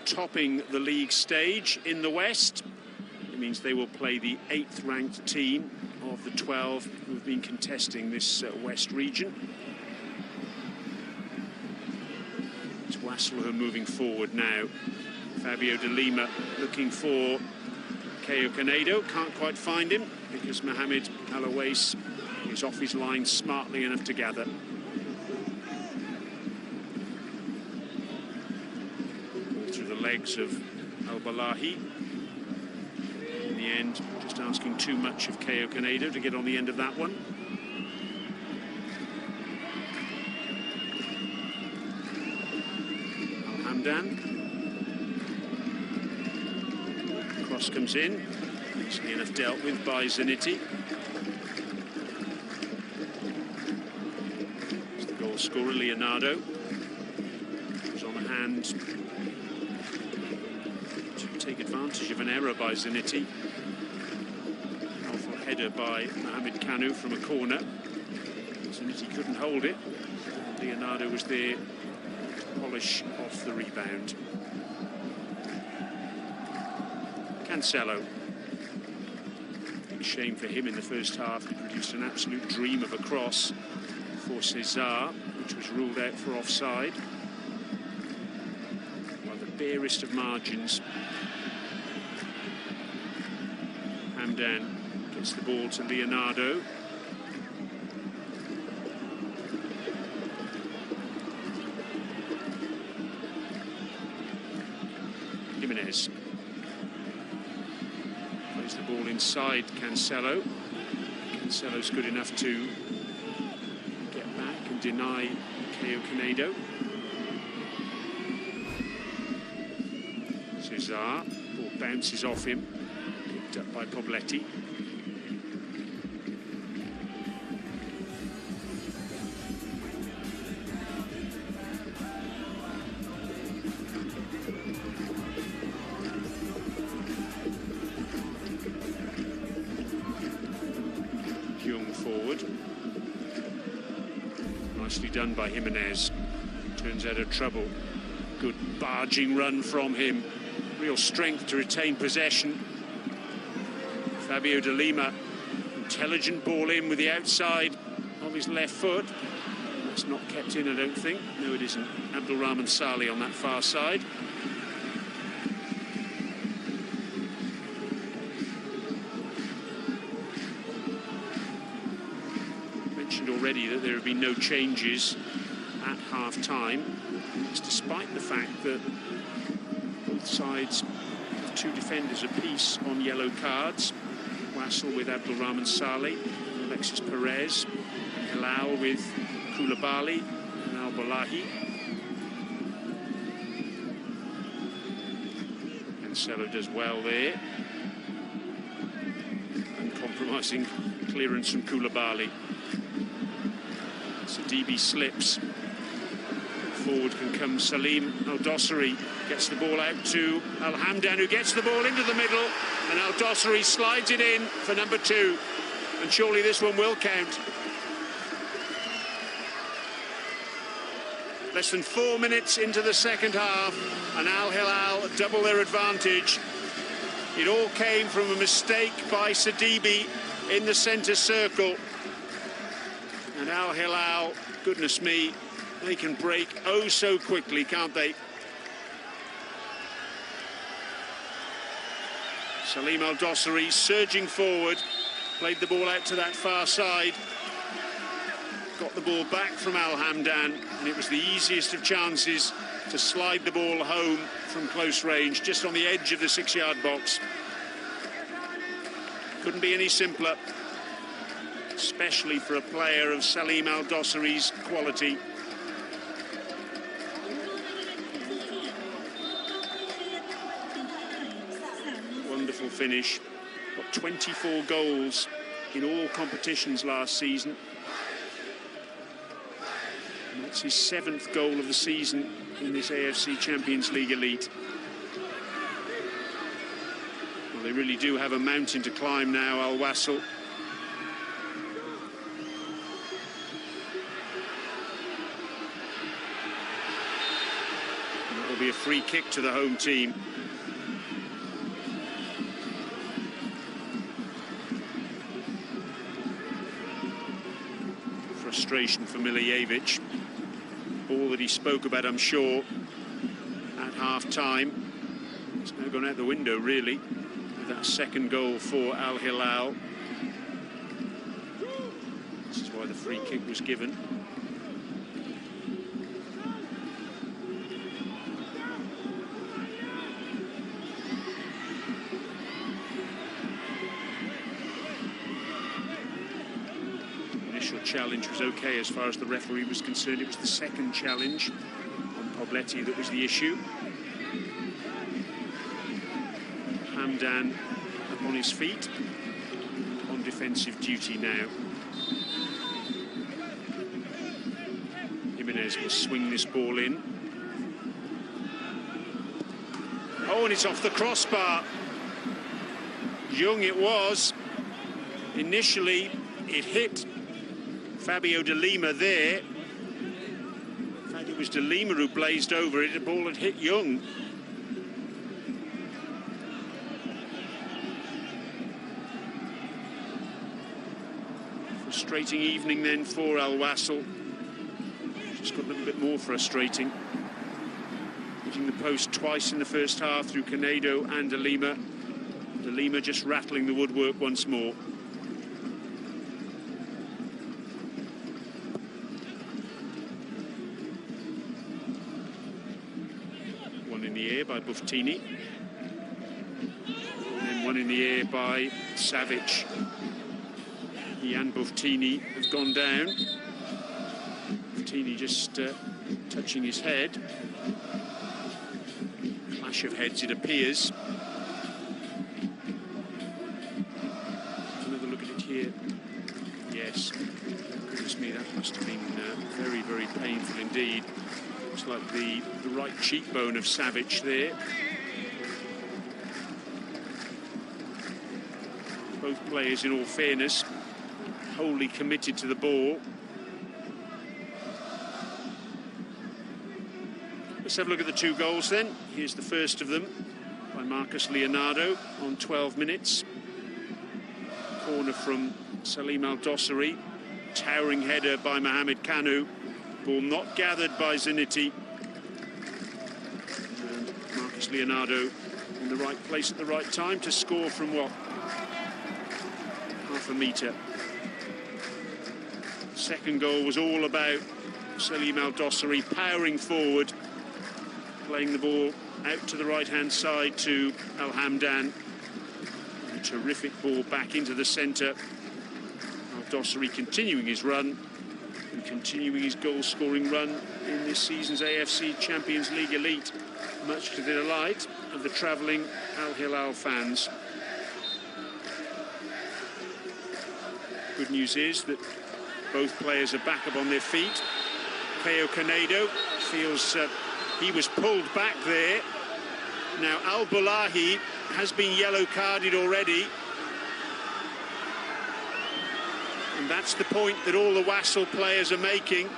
topping the league stage in the West. It means they will play the 8th ranked team of the 12 who have been contesting this West region. It's Wasl who are moving forward now. Fabio de Lima looking for Caio Canedo, can't quite find him because Mohamed al-Wasl is off his line smartly enough to gather. Through the legs of al-Balahi. In the end, just asking too much of Caio Canedo to get on the end of that one. Al-Hamdan. Cross comes in. Easily enough dealt with by Zanetti. It's the goal scorer, Leonardo. Was on the hand to take advantage of an error by Zanetti. Awful header by Mohamed Kanu from a corner. Zanetti couldn't hold it. Leonardo was there to polish off the rebound. Cancelo. Big shame for him in the first half. He produced an absolute dream of a cross for Cesar, which was ruled out for offside. By the barest of margins. Hamdan gets the ball to Leonardo. Jimenez. Plays the ball inside Cancelo. Cancelo's good enough to get back and deny Caio Canedo. Cesar, ball bounces off him, picked up by Pobletti. Forward. Nicely done by Jimenez. Turns out of trouble. Good barging run from him. Real strength to retain possession. Fabio de Lima. Intelligent ball in with the outside of his left foot. That's not kept in, I don't think. No, it isn't. Abdulrahman Saleh on that far side. Already that there have been no changes at half-time. It's despite the fact that both sides have 2 defenders apiece on yellow cards. Wasl with Abdulrahman Saleh, Alexis Perez, Hilal with Koulibaly and al-Balahi. Cancelo does well there. Uncompromising clearance from Koulibaly. DB slips. Forward can come Salim Al-Dossari. Gets the ball out to Al-Hamdan, who gets the ball into the middle. And Al-Dossari slides it in for number 2. And surely this one will count. Less than 4 minutes into the second half. And Al-Hilal double their advantage. It all came from a mistake by Sidibe in the centre circle. And Al-Hilal, goodness me, they can break oh so quickly, can't they? Salim Al-Dossari surging forward, played the ball out to that far side, got the ball back from Al-Hamdan, and it was the easiest of chances to slide the ball home from close range, just on the edge of the 6-yard box. Couldn't be any simpler. Especially for a player of Salim Al-Dossari's quality. Wonderful finish. Got 24 goals in all competitions last season. And that's his 7th goal of the season in this AFC Champions League Elite. Well, they really do have a mountain to climb now, Al-Wasl. free kick to the home team. Frustration for Milijevic. Ball that he spoke about, I'm sure, at half-time. It's now gone out the window, really, with that second goal for al-Hilal. This is why the free kick was given. Challenge was okay as far as the referee was concerned. It was the second challenge on Pobletti that was the issue. Hamdan up on his feet, on defensive duty now. Jimenez will swing this ball in. Oh, and it's off the crossbar. Young it was. Initially, it hit Fabio de Lima there. In fact, it was de Lima who blazed over it. The ball had hit Young. Frustrating evening then for Al-Wasl. Just got a little bit more frustrating. Hitting the post twice in the first half through Canedo and de Lima. De Lima just rattling the woodwork once more. By Buftini, and then one in the air by Savic. He and Buftini have gone down. Buftini just touching his head. Clash of heads, it appears. Another look at it here. Yes, goodness me, that must have been very, very painful indeed. Looks like the right cheekbone of Savic there. Both players, in all fairness, wholly committed to the ball. Let's have a look at the two goals then. Here's the first of them by Marcus Leonardo on 12 minutes. Corner from Salim Al-Dossari. Towering header by Mohamed Kanu. Ball not gathered by Zanetti. And Marcus Leonardo in the right place at the right time to score from what? Half a metre. Second goal was all about Salim Al-Dossari powering forward, playing the ball out to the right-hand side to Al-Hamdan. A terrific ball back into the centre. Al-Dossari continuing his run. And continuing his goal-scoring run in this season's AFC Champions League Elite, much to the delight of the travelling Al-Hilal fans. Good news is that both players are back up on their feet. Caio Canedo feels he was pulled back there. Now, Al-Bulahi has been yellow-carded already. And that's the point that all the Wasl players are making.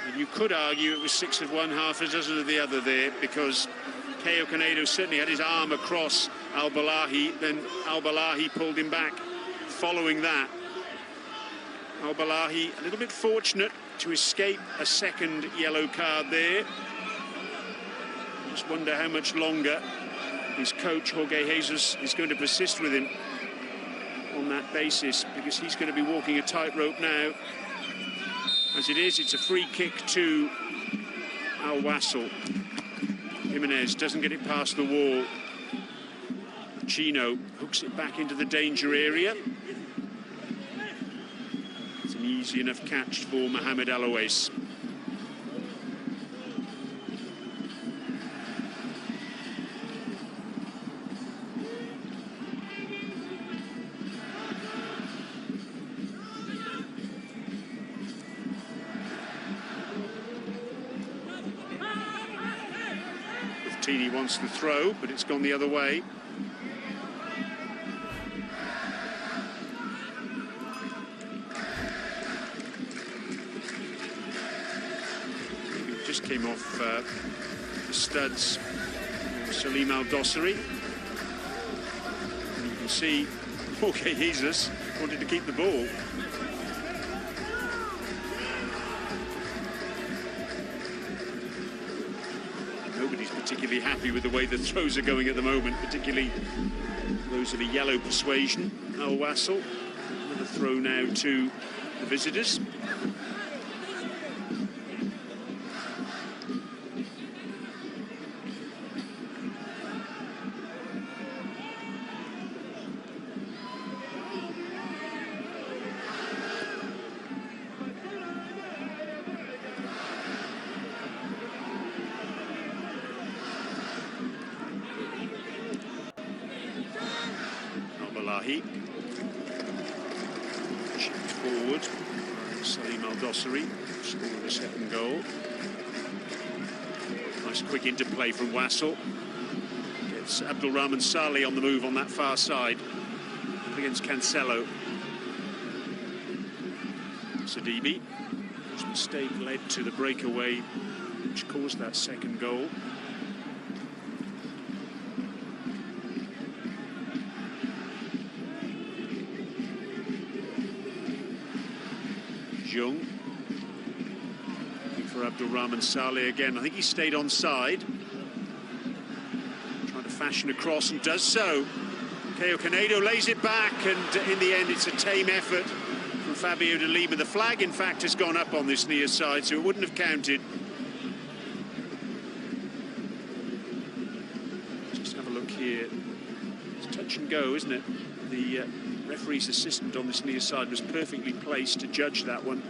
And you could argue it was 6 of one, half a dozen of the other there, because Caio Canedo certainly had his arm across Al-Bulahi, then Al-Bulahi pulled him back following that. Al-Bulahi a little bit fortunate to escape a second yellow card there. Just wonder how much longer his coach, Jorge Jesus, is going to persist with him on that basis, because he's going to be walking a tightrope now. As it is, it's a free kick to Al-Wasl. Jimenez doesn't get it past the wall. Chino hooks it back into the danger area. It's an easy enough catch for Mohamed Alouais. Tini wants the throw, but it's gone the other way. came off the studs of Salim Al-Dosari. And you can see Jorge Jesus wanted to keep the ball. Nobody's particularly happy with the way the throws are going at the moment, particularly those of a yellow persuasion. Al-Wasl, another throw now to the visitors. Al-ahli chipped forward. Salim Al-Dosari scored the second goal. Nice quick interplay from Wasl. Gets Abdulrahman Saleh on the move on that far side up against Cancelo. Sidibe, whose mistake led to the breakaway which caused that second goal. Jung looking for Abdulrahman Saleh again. I think he stayed onside, trying to fashion a cross and does so. Caio Canedo lays it back, and in the end it's a tame effort from Fabio de Lima. The flag in fact has gone up on this near side, so it wouldn't have counted. Just have a look here. It's touch and go, isn't it? The referee's assistant on this near side was perfectly placed to judge that one.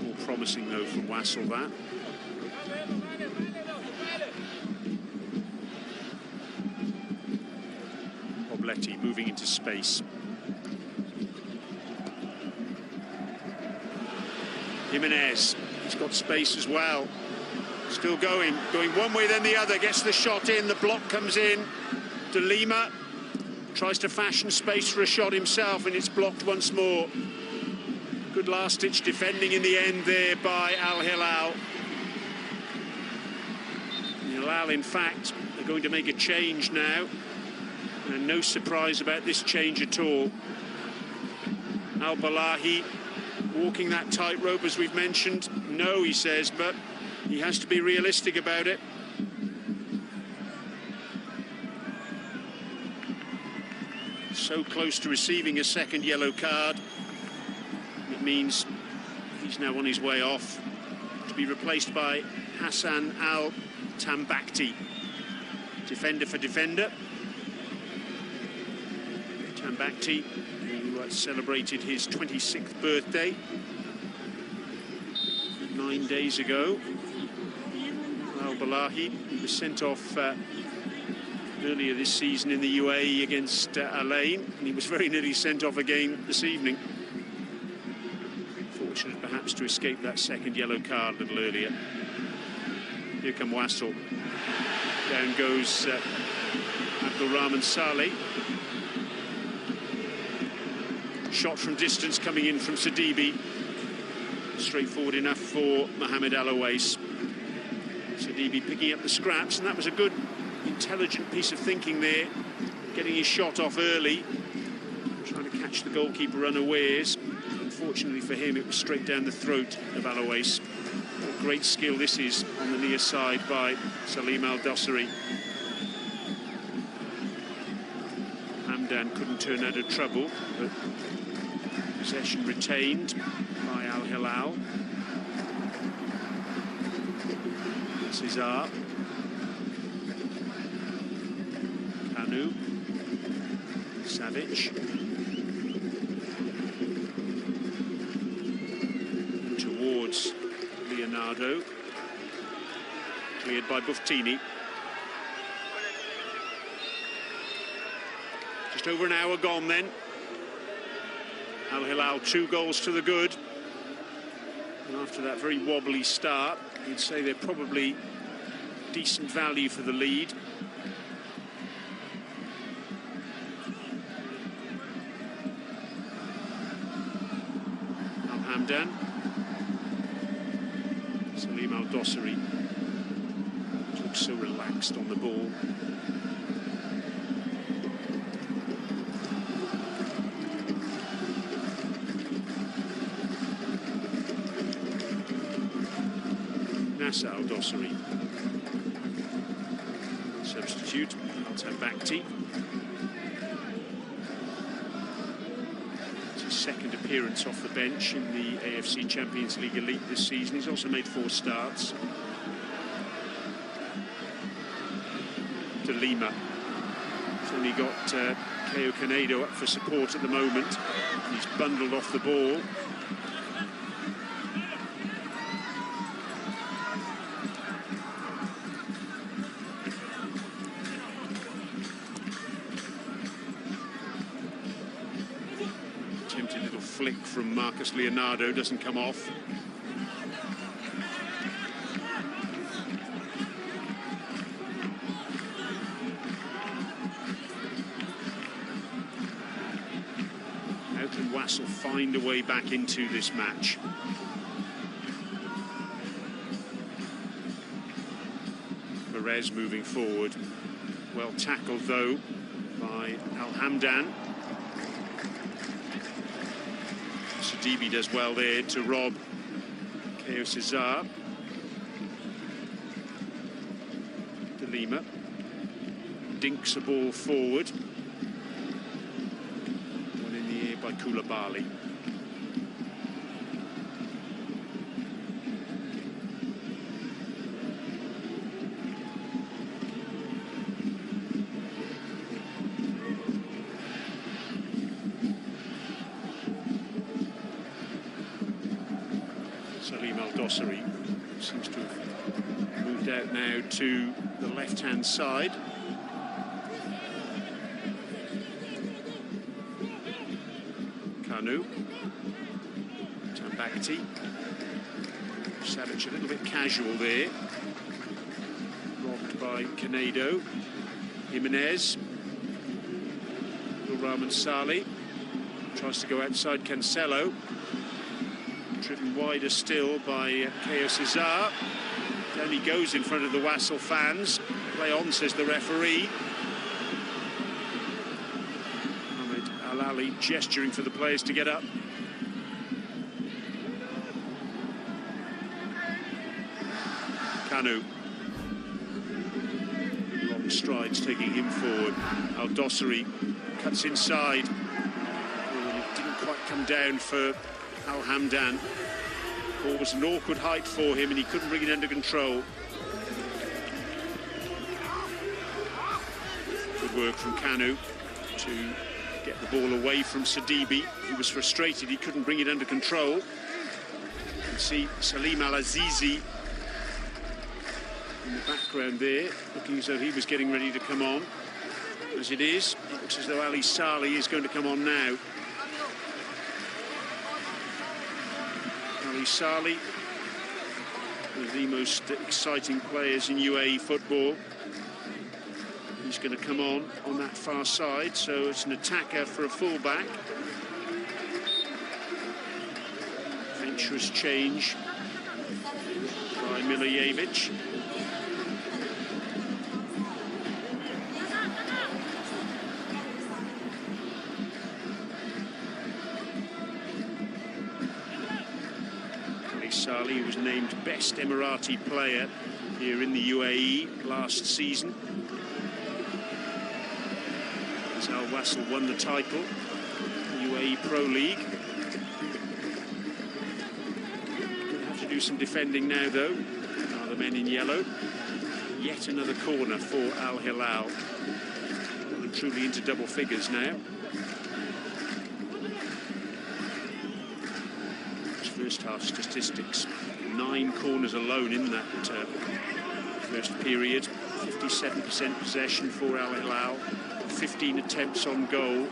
More promising though from Wasl, that. Pobletti moving into space. Jimenez, he's got space as well. Still going one way then the other, gets the shot in, the block comes in. De Lima tries to fashion space for a shot himself, and it's blocked once more. Good last-ditch defending in the end there by al-Hilal. Hilal, in fact, are going to make a change now, and no surprise about this change at all. Al-Balahi walking that tightrope, as we've mentioned. No, he says, but he has to be realistic about it. So close to receiving a second yellow card. It means he's now on his way off to be replaced by Hassan Al-Tambakti. Defender for defender. Tambakti, who celebrated his 26th birthday 9 days ago. Al-Balahi, who was sent off earlier this season in the UAE against Al-Ain, and he was very nearly sent off again this evening. Fortunate perhaps to escape that second yellow card a little earlier. Here come Wasl. Down goes Abdulrahman Saleh. Shot from distance coming in from Sidibe. Straightforward enough for Mohamed Al-Owais. Sidibe picking up the scraps, and that was a good, intelligent piece of thinking there. Getting his shot off early, trying to catch the goalkeeper unawares. Unfortunately for him, it was straight down the throat of Al-Owais. What great skill this is on the near side by Salim Al-Dosari. Hamdan couldn't turn out of trouble, but possession retained by al-Hilal. Cesar. Kanu. Savic. Towards Leonardo. Cleared by Buffettini. Just over an hour gone then. Al-Hilal 2 goals to the good. And after that very wobbly start, you'd say they're probably decent value for the lead. al-Hamdan. Salim al-Dosari looks so relaxed on the ball. Nassr al-Dosari, substitute, al-Bakti. It's his second appearance off the bench in the AFC Champions League Elite this season. He's also made 4 starts. De Lima. He's only got Caio Canedo up for support at the moment. He's bundled off the ball. Attempted little flick from Marcus Leonardo, doesn't come off. How can Wasl find a way back into this match? Perez moving forward. Well tackled though by al-Hamdan. Sidibe does well there to rob Caio Cesar. De Lima dinks a ball forward. One in the air by Koulibaly. Salim al-Dosari seems to have moved out now to the left-hand side. Kanu, Tambakti, Savic a little bit casual there, robbed by Canedo. Jimenez, Rahman Saleh tries to go outside Cancelo. Driven wider still by Caio Cesar. Down he goes in front of the Wasl fans. Play on, says the referee. Al-ahli gesturing for the players to get up. Kanu. Long strides taking him forward. Al-Dosari cuts inside. Didn't quite come down for al-Hamdan. Ball was an awkward height for him and he couldn't bring it under control. Good work from Kanu to get the ball away from Sidibe. He was frustrated, he couldn't bring it under control. You can see Salim Al-Azizi in the background there, looking as though he was getting ready to come on. As it is, it looks as though Ali Saleh is going to come on now. Ali Saleh, one of the most exciting players in UAE football. He's going to come on that far side, so it's an attacker for a fullback. Venturous change by Milijevic. Saleh was named best Emirati player here in the UAE last season. As Al-Wasl won the title, the UAE Pro League. Gonna have to do some defending now though. Are the men in yellow. Yet another corner for al-Hilal. Well, truly into double figures now. First half statistics, 9 corners alone in that first period. 57% possession for al-Hilal, 15 attempts on goal.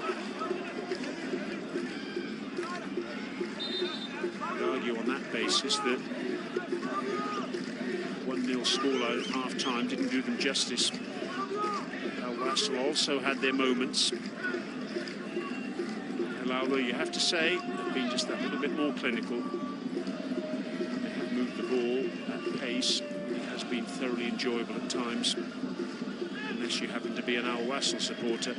I'd argue on that basis that 1-0 scoreline at half-time didn't do them justice. Al-Wasl also had their moments. Al-Hilal, though, you have to say, have been just that little bit more clinical. pace. It has been thoroughly enjoyable at times, unless you happen to be an Al-Wasl supporter.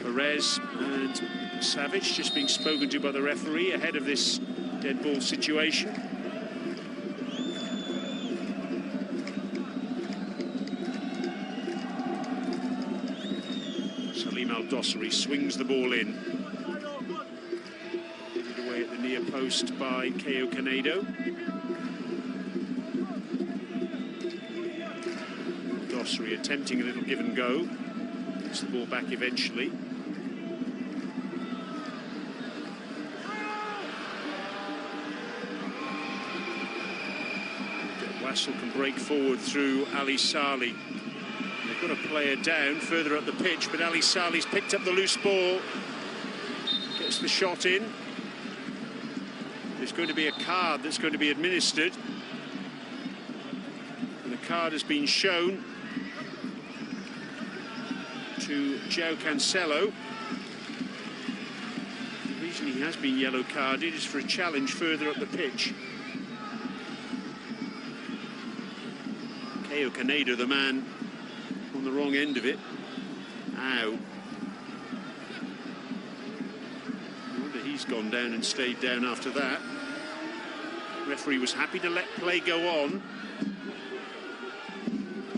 Perez and Savage just being spoken to by the referee ahead of this dead ball situation. Al-Dosri swings the ball in. Hit away at the near post by Caio Canedo. Al-Dosri attempting a little give and go. Gets the ball back eventually. Wasl can break forward through Ali Saleh. They've got a player down further up the pitch, but Ali Saleh's picked up the loose ball, gets the shot in. There's going to be a card that's going to be administered, and the card has been shown to João Cancelo. The reason he has been yellow carded is for a challenge further up the pitch. Caio Canedo, the man on the wrong end of it. Ow. I wonder he's gone down and stayed down after that. Referee was happy to let play go on,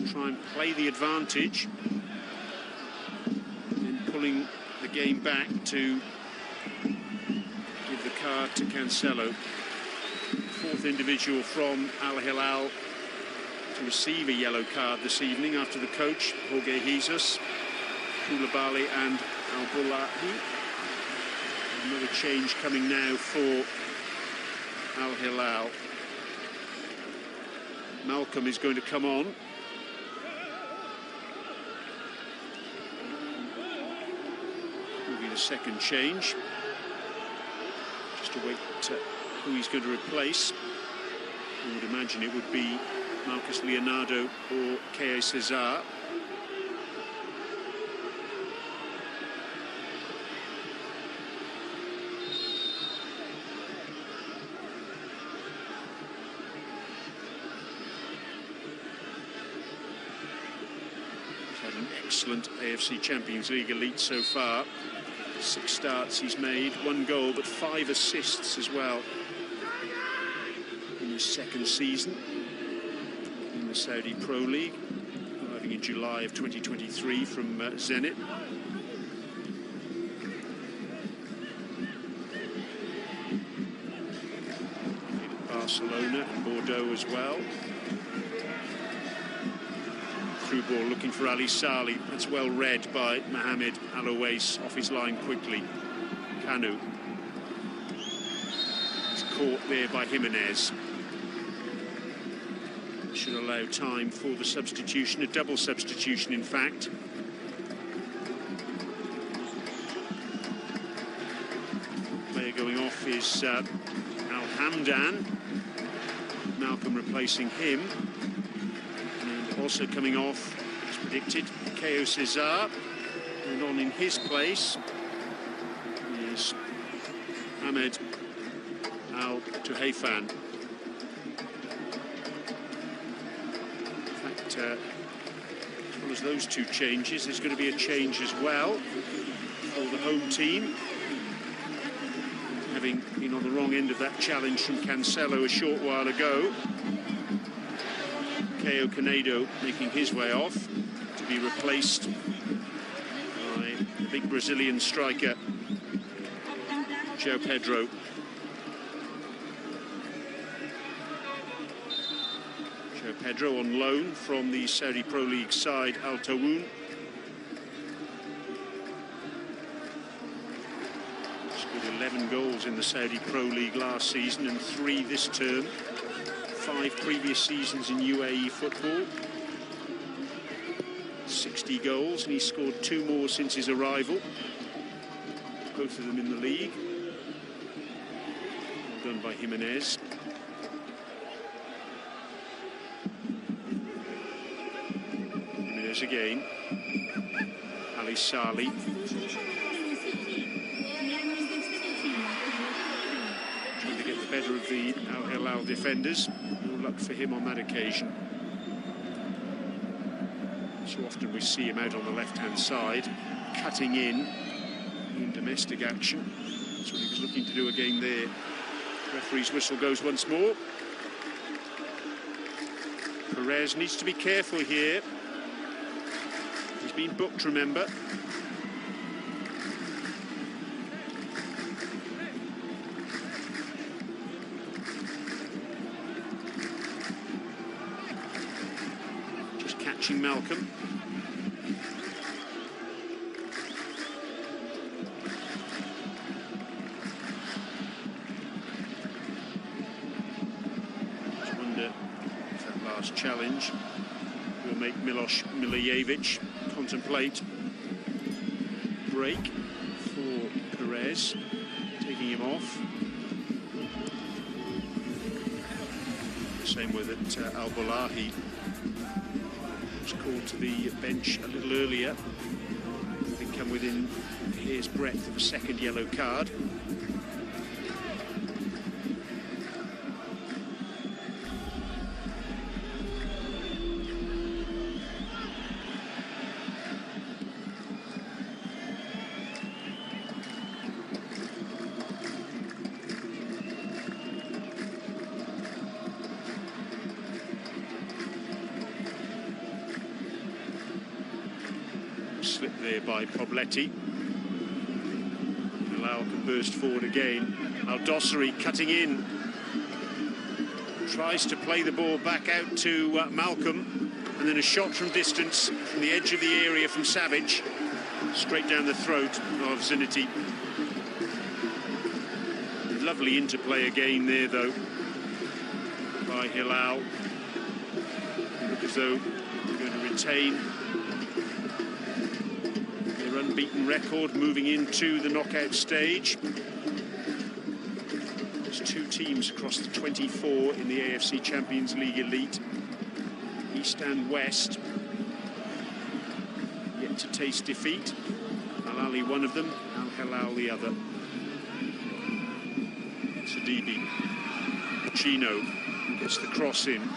try and play the advantage, then pulling the game back to give the card to Cancelo. Fourth individual from al-Hilal to receive a yellow card this evening after the coach, Jorge Jesus, Koulibaly and Al-Ahli. Another change coming now for al-Hilal. Malcolm is going to come on. Will be the second change. Just to wait who he's going to replace. I would imagine it would be Marcus Leonardo or Caio Cesar. He's had an excellent AFC Champions League Elite so far. 6 starts he's made, 1 goal, but 5 assists as well in his second season in the Saudi Pro League, arriving in July of 2023 from Zenit. Barcelona and Bordeaux as well. Through ball looking for Ali Saleh. That's well read by Mohamed Al-Owais, off his line quickly. Kanu. It's caught there by Jimenez. Should allow time for the substitution, a double substitution in fact. Player going off is Al-Hamdan. Malcolm replacing him. And also coming off, as predicted, Caio Cesar. And on in his place is Ahmed Al-Tuhayfan. As well as those 2 changes, there's going to be a change as well for the home team. Having been on the wrong end of that challenge from Cancelo a short while ago. Caio Canedo making his way off to be replaced by the big Brazilian striker, João Pedro. Pedro on loan from the Saudi Pro League side, Al Tawoun. Scored 11 goals in the Saudi Pro League last season and 3 this term. 5 previous seasons in UAE football. 60 goals, and he scored 2 more since his arrival. Both of them in the league. Well done by Jimenez. Again, Ali Saleh. Trying to get the better of the Al-Hilal defenders. luck for him on that occasion. So often we see him out on the left-hand side, cutting in domestic action. That's what he was looking to do again there. Referee's whistle goes once more. Perez needs to be careful here. He's been booked, remember. Just catching Malcolm. Challenge will make Milos Milijevic contemplate break for Perez, taking him off. Same with it, al-Ahli was called to the bench a little earlier, having come within a hair's breadth of a second yellow card. Slip there by Pobletti. Al-Hilal can burst forward again. Al-Dosri cutting in. Tries to play the ball back out to Malcolm. And then a shot from distance from the edge of the area from Savic. Straight down the throat of Zinati. Lovely interplay again there, though, by Hilal. They look as though they're going to retain unbeaten record moving into the knockout stage. There's two teams across the 24 in the AFC Champions League Elite, East and West, yet to taste defeat. Al-Ahli one of them, al-Hilal the other. Sidibe, Chino gets the cross in,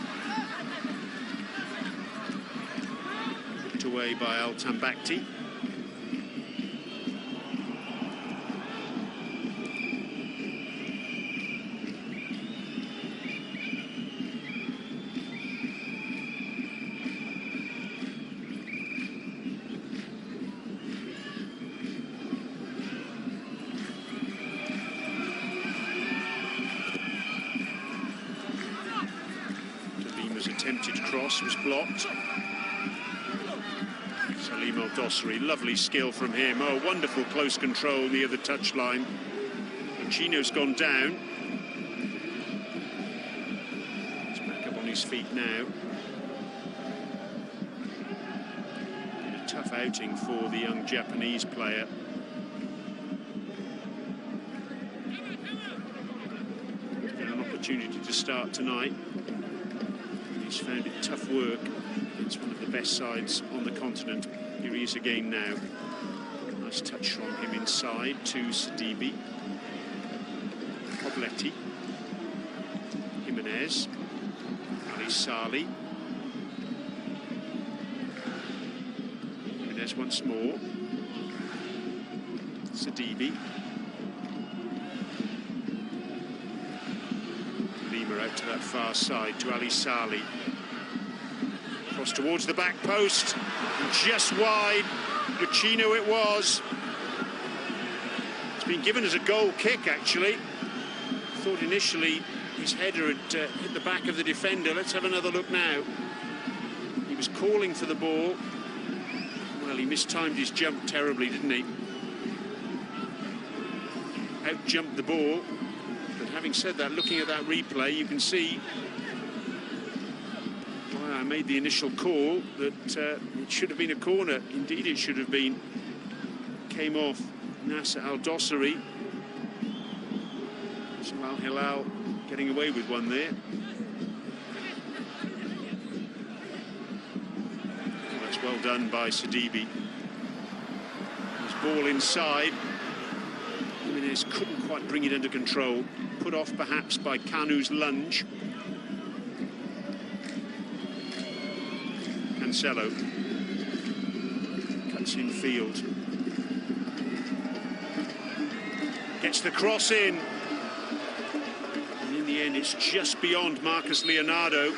put away by Al-Tambakti. Attempted cross was blocked. Salim al-Dosri, lovely skill from him. Oh, wonderful close control near the touchline. Chino's gone down. He's back up on his feet now. Been a tough outing for the young Japanese player. Given an opportunity to start tonight. He's found it tough work. It's one of the best sides on the continent. Here he is again now. Nice touch from him inside to Sidibe. Pobletti. Jimenez. Ali Sali. Jimenez once more. Sidibe. Out to that far side to Ali Sali. Cross towards the back post. And just wide. Lucchino it was. It's been given as a goal kick, actually. Thought initially his header had hit the back of the defender. Let's have another look now. He was calling for the ball. Well, he mistimed his jump terribly, didn't he? Out-jumped the ball. Having said that, looking at that replay, you can see why I made the initial call that it should have been a corner. Indeed, it should have been. Came off Nassr al-Dosri. So al-Hilal getting away with one there. Well, that's well done by Sidibe. His ball inside. Jimenez couldn't quite bring it under control. Put off perhaps by Kanu's lunge. Cancelo. Cuts in field. Gets the cross in. And in the end, it's just beyond Marcus Leonardo.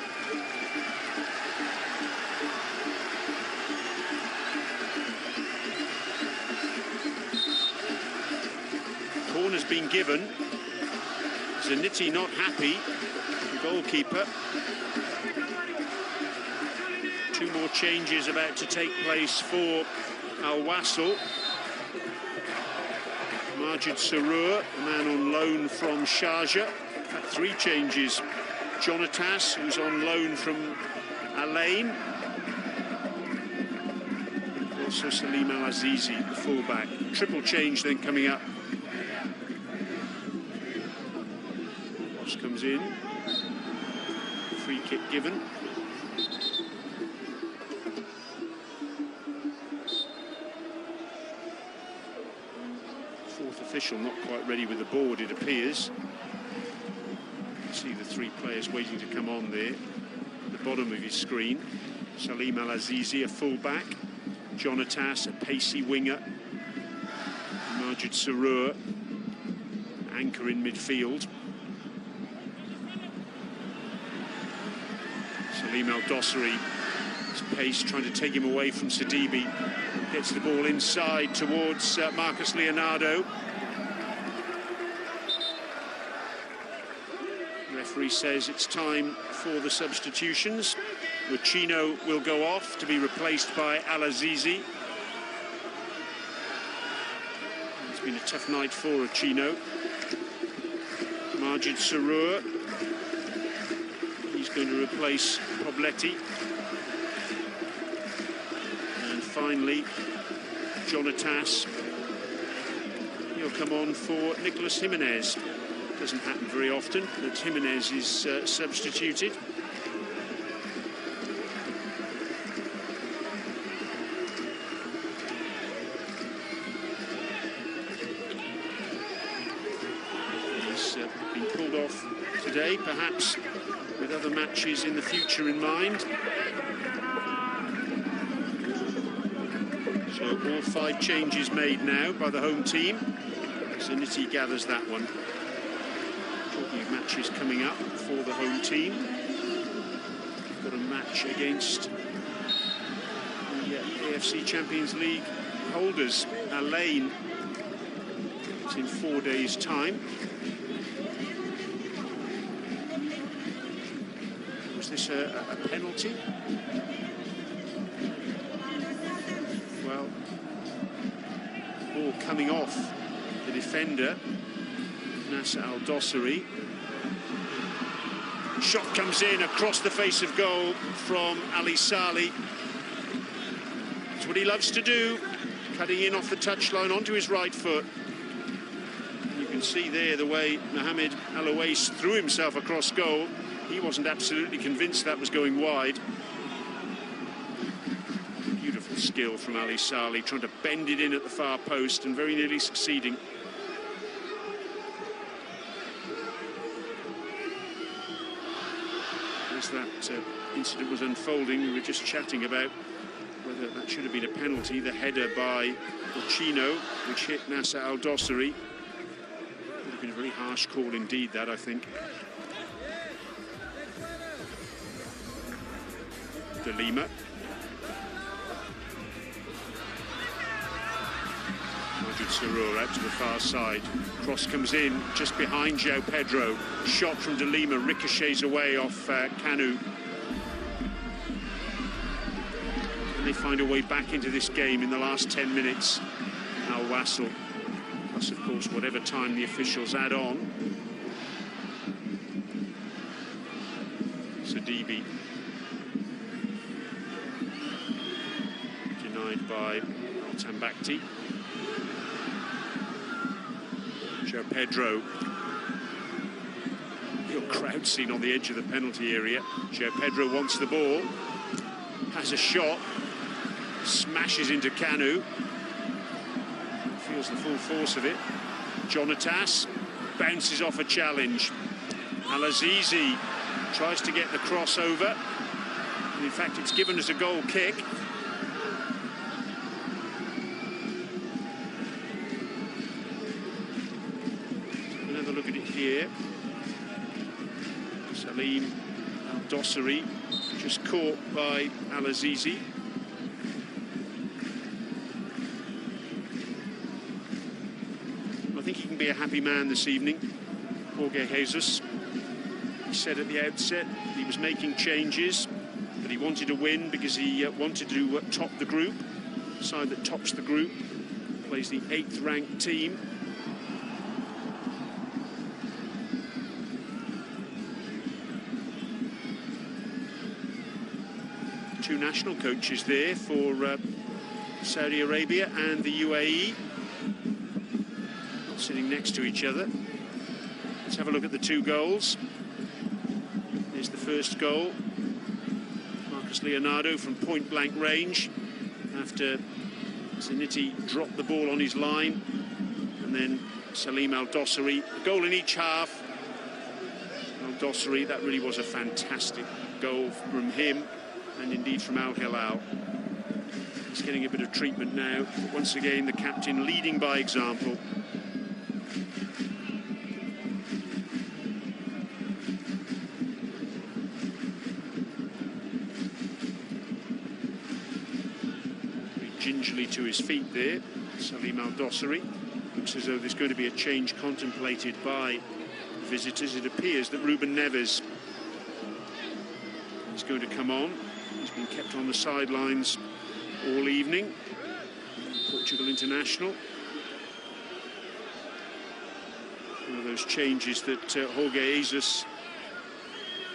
Corner's been given. Zanetti not happy, the goalkeeper. Two more changes about to take place for Al-Wasl. Majid Sarur, a man on loan from Sharjah. In fact, three changes. Jonatas, who's on loan from Al-Ain. Also Salim Al-Azizi, the fullback. Triple change then coming up. Comes in, free kick given. Fourth official not quite ready with the board, it appears. See the three players waiting to come on there at the bottom of his screen. Salim Al-Azizi, a fullback. Jonatas, a pacey winger. Majid Sarur, anchor in midfield. Salim Al-Dossari, his pace trying to take him away from Sidibe. Gets the ball inside towards Marcus Leonardo. The referee says it's time for the substitutions. Lucchino will go off to be replaced by Al-Azizi. It's been a tough night for Lucchino. Majid Sarur. He's going to replace Pobletti. And finally, Jonatas. He'll come on for Nicolas Jimenez. Doesn't happen very often that Jimenez is substituted. He's been pulled off today, perhaps with other matches in the future in mind. So all 5 changes made now by the home team. Zanetti gathers that one. Talking of matches coming up for the home team, we've got a match against the AFC Champions League holders, Al-Ain. It's in 4 days' time. Was this a penalty? Well, ball coming off the defender, Nassr Al-Dossari. Shot comes in across the face of goal from Ali Saleh. It's what he loves to do, cutting in off the touchline onto his right foot. You can see there the way Mohamed Al-Owais threw himself across goal. He wasn't absolutely convinced that was going wide. Beautiful skill from Ali Saleh, trying to bend it in at the far post and very nearly succeeding. As that incident was unfolding, we were just chatting about whether that should have been a penalty. The header by Lucchino, which hit Nassr Al-Dossari. Would have been a very harsh call indeed, that, I think. De Lima. Majid Sarur out to the far side. Cross comes in just behind João Pedro. Shot from De Lima ricochets away off Kanu. And they find a way back into this game in the last 10 minutes. Al-Wasl. Plus, of course, whatever time the officials add on. Sidibe. Denied by Al-Tambakti. João Pedro. Real crowd scene on the edge of the penalty area. João Pedro wants the ball. Has a shot. Smashes into Kanu. Feels the full force of it. Jonatas bounces off a challenge. Al-Azizi tries to get the cross over. And in fact, it's given us a goal kick. Another look at it here. Salim al-Dossari just caught by Al-Azizi. I think he can be a happy man this evening, Jorge Jesus. He said at the outset he was making changes, but he wanted to win because he wanted to top the group. The side that tops the group plays the 8th ranked team. Two national coaches there for Saudi Arabia and the UAE, sitting next to each other. Let's have a look at the two goals. There's the first goal. Marcus Leonardo from point-blank range after Zanetti dropped the ball on his line, and then Salim al-Dossari, a goal in each half. Al-Dossari, that really was a fantastic goal from him, and indeed from al-Hilal. He's getting a bit of treatment now. Once again, the captain leading by example. Gingerly to his feet there, Salim al-Dossari. Looks as though there's going to be a change contemplated by visitors. It appears that Ruben Neves is going to come on. He's been kept on the sidelines all evening. Portugal international. One of those changes that Jorge Jesus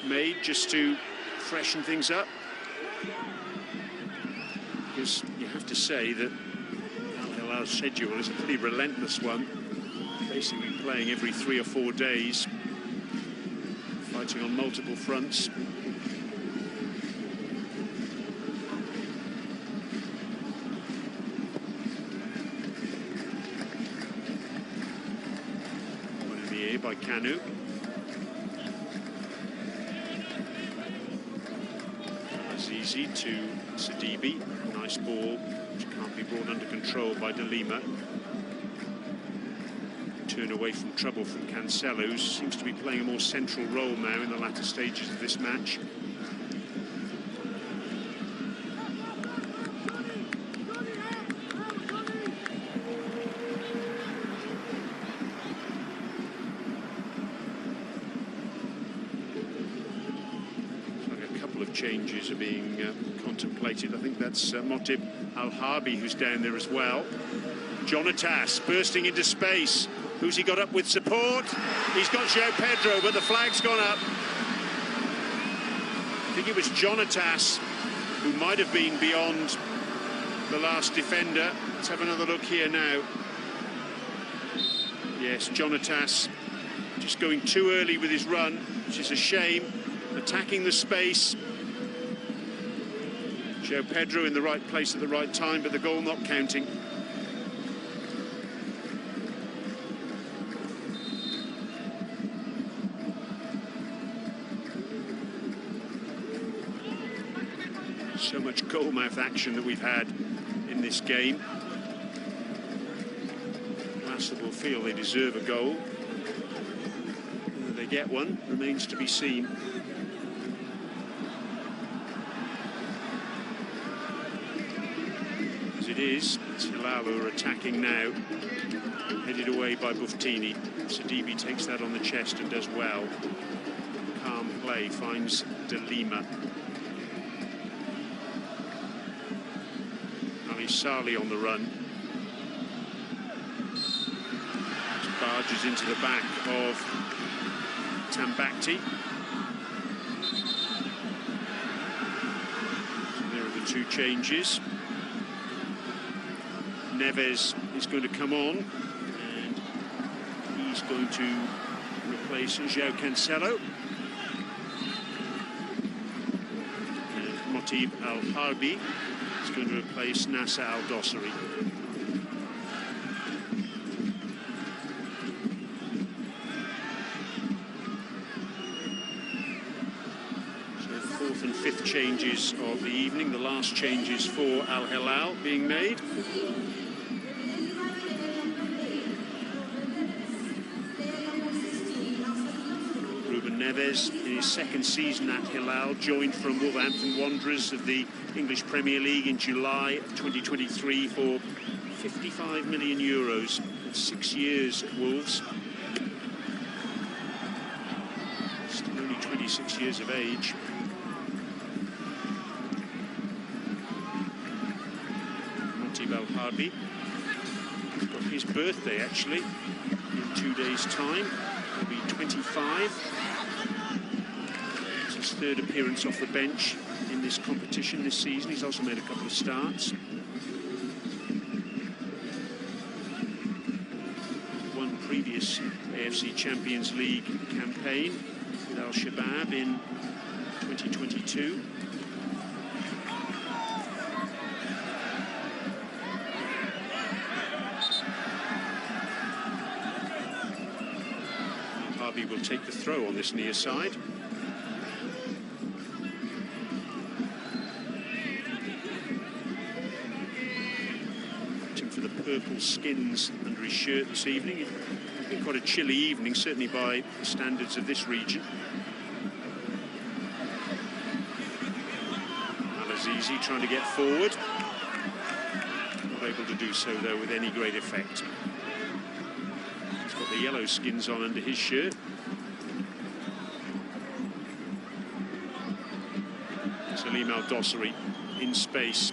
made just to freshen things up. Because you have to say that Al-Hilal's schedule is a pretty relentless one. Basically playing every 3 or 4 days, fighting on multiple fronts. One in the air by Kanu. Azizi to Sidibe. Nice ball, which can't be brought under control by De Lima. Turn away from trouble from Cancelo, who seems to be playing a more central role now in the latter stages of this match. Changes are being contemplated. I think that's Motib Al-Harbi who's down there as well. Jonatas bursting into space. Who's he got up with support? He's got João Pedro, but the flag's gone up. I think it was Jonatas who might have been beyond the last defender. Let's have another look here now. Yes, Jonatas just going too early with his run, which is a shame. Attacking the space. João Pedro in the right place at the right time, but the goal not counting. So much goalmouth action that we've had in this game. Al-Wasl will feel they deserve a goal. Whether they get one remains to be seen. It is. It's Hilal who are attacking now. Headed away by Buftini. Sidibe takes that on the chest and does well. Calm play, finds De Lima. Ali Saleh on the run. Just barges into the back of Tambakti. So there are the two changes. Neves is going to come on, and he's going to replace João Cancelo. And Motib Al-Harbi is going to replace Nassr al-Dossari. So 4th and 5th changes of the evening, the last changes for al-Hilal being made. Neves, in his second season at Hilal, joined from Wolverhampton Wanderers of the English Premier League in July of 2023 for 55 million euros in 6 years at Wolves. Still only 26 years of age. Al-Ahli. He's got his birthday actually in 2 days' time. He'll be 25. It's his third appearance off the bench in this competition this season. He's also made a couple of starts. One previous AFC Champions League campaign with al-Shabab in 2022. Will take the throw on this near side. Opting for the purple skins under his shirt this evening. It's been quite a chilly evening, certainly by the standards of this region. Al-Azizi trying to get forward. Not able to do so, though, with any great effect. He's got the yellow skins on under his shirt. Al-Dossery in space,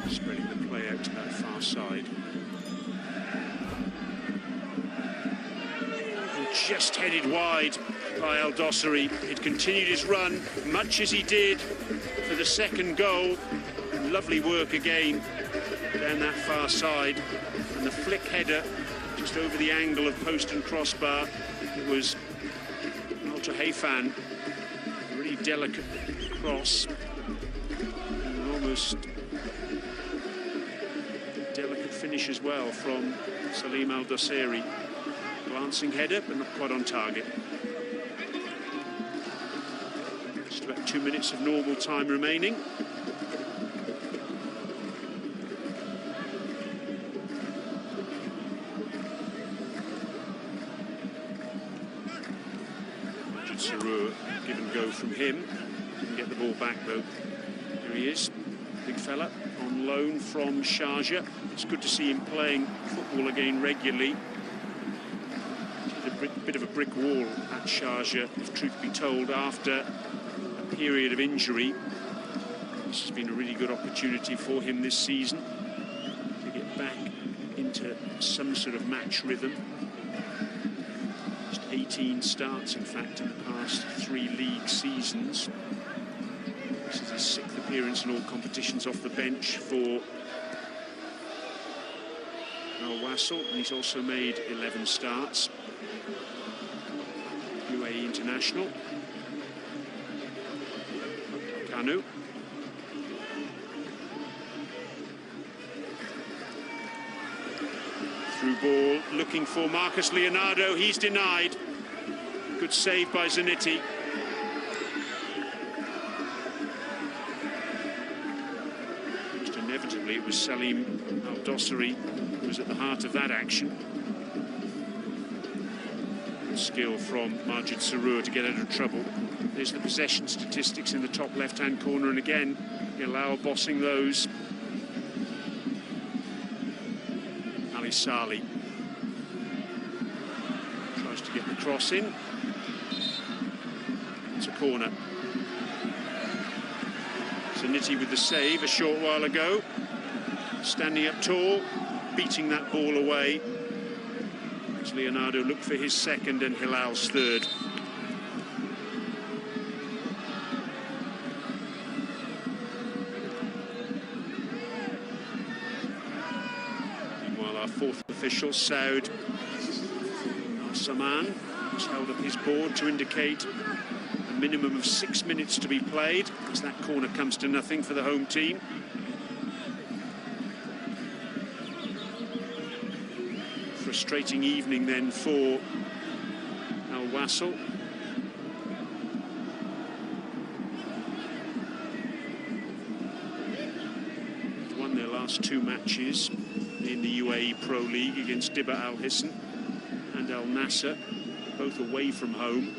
spreading the play out to that far side. And just headed wide by al-Dossery. He'd continued his run, much as he did for the second goal. Lovely work again down that far side. And the flick header just over the angle of post and crossbar. It was al-Hayfan. Delicate cross, and almost delicate finish as well from Salim al-Dossery. Glancing header, but not quite on target. Just about 2 minutes of normal time remaining. Give and go from him. Didn't get the ball back though. Here he is, big fella, on loan from Sharjah. It's good to see him playing football again regularly. Hit a bit of a brick wall at Sharjah, if truth be told, after a period of injury. This has been a really good opportunity for him this season to get back into some sort of match rhythm. 18 starts, in fact, in the past 3 league seasons. This is his 6th appearance in all competitions off the bench for Al-Wasl, and he's also made 11 starts. UAE international. Kanu. Through ball, looking for Marcus Leonardo. He's denied. Good save by Zanetti. Most inevitably, it was Salim al-Dossery who was at the heart of that action. Good skill from Majid Sarur to get out of trouble. There's the possession statistics in the top left-hand corner, and again, Hilal bossing those. Ali Sali tries to get the cross in. It's a corner. Zanetti with the save a short while ago. Standing up tall, beating that ball away. As Leonardo looked for his second and Hilal's third. Meanwhile, our 4th official, Saud Al-Saman, has held up his board to indicate a minimum of 6 minutes to be played as that corner comes to nothing for the home team. Frustrating evening then for Al-Wasl. last two matches in the UAE Pro League against Dibba Al-Hisn and Al Nassr, both away from home.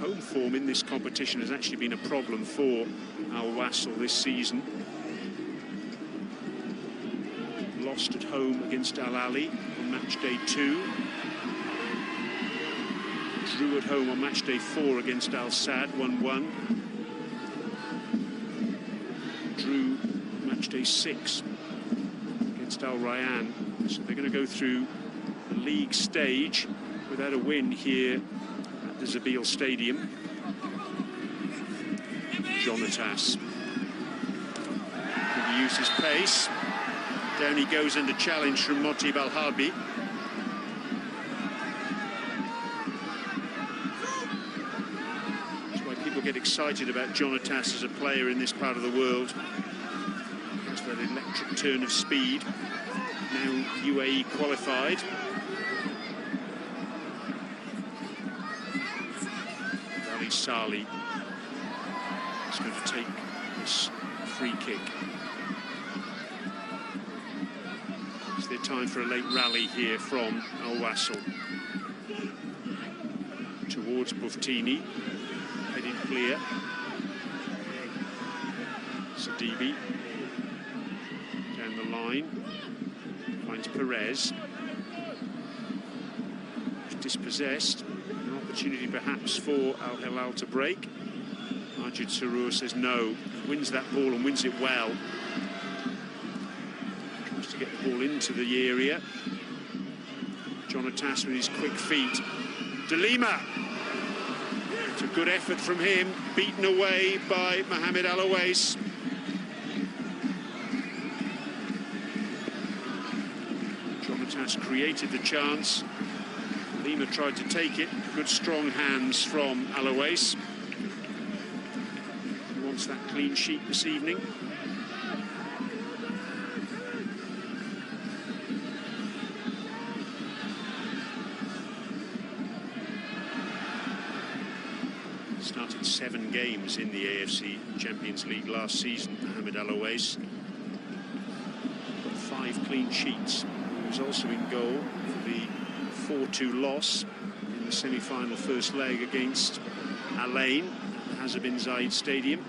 Home form in this competition has actually been a problem for Al-Wasl this season. Lost at home against al-ahli on match day 2. Drew at home on match day 4 against Al-Sad, 1-1. Drew match day 6 against Al-Rayyan. So they're going to go through the league stage without a win here at the Zabeel Stadium. Jonatas. Can he use his pace? Down he goes under challenge from Motib Al-Harbi. That's why people get excited about Jonatas as a player in this part of the world. That's that electric turn of speed. Now UAE qualified. Ali Sali is going to take this free kick. Is there time for a late rally here from Al-Wasl? Towards Buftini, headed clear. Sadibi down the line, finds Perez. Dispossessed, an opportunity perhaps for al-hilal to break. Majid Sarur says no, wins that ball and wins it well. Tries to get the ball into the area. Jonatas with his quick feet. De Lima. It's a good effort from him, beaten away by Mohamed Al-Awais. Jonatas created the chance. Lima tried to take it. Good strong hands from Al-Awais. He wants that clean sheet this evening. Started 7 games in the AFC Champions League last season, Mohamed Al-Awais. Got 5 clean sheets. He was also in goal for the 4-2 loss in the semi-final first leg against Al Ain at the Hazza bin Zayed Stadium.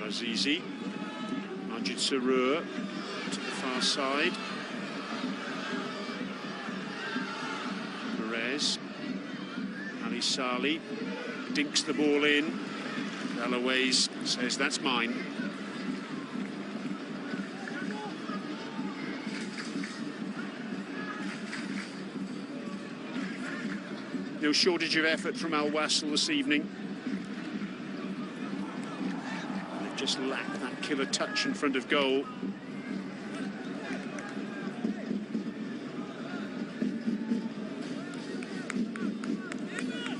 Azizi, Majid Sarur to the far side. Perez, Ali Sali dinks the ball in. Al-Awais says, that's mine. No shortage of effort from Al-Wasl this evening. They've just lacked that killer touch in front of goal.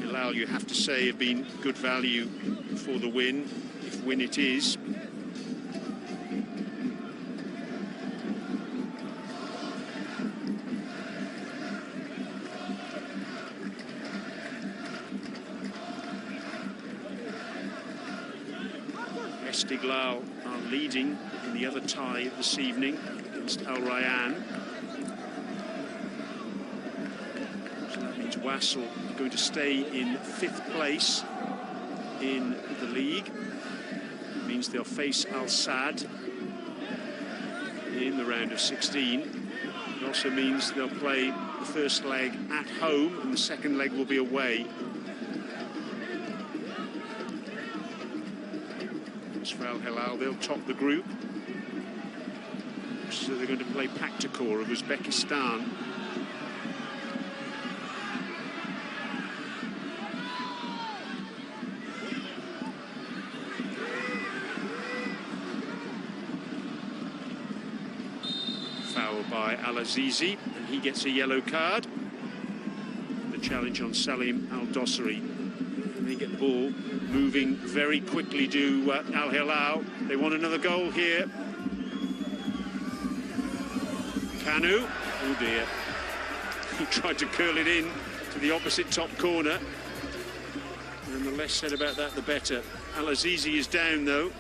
Al-Hilal, you have to say, have been good value for the win, if win it is. Istiqlal are leading in the other tie this evening against Al-Rayyan. So that means Wasl are going to stay in 5th place in the league. It means they'll face Al-Sad in the round of 16. It also means they'll play the first leg at home and the second leg will be away. As for Al-Hilal, they'll top the group. So they're going to play Paktakor of Uzbekistan. By Al-Azizi, and he gets a yellow card. The challenge on Salim Al-Dosari. And they get the ball moving very quickly to Al-Hilal. They want another goal here. Kanu, oh dear. He tried to curl it in to the opposite top corner. And the less said about that, the better. Al-Azizi is down, though.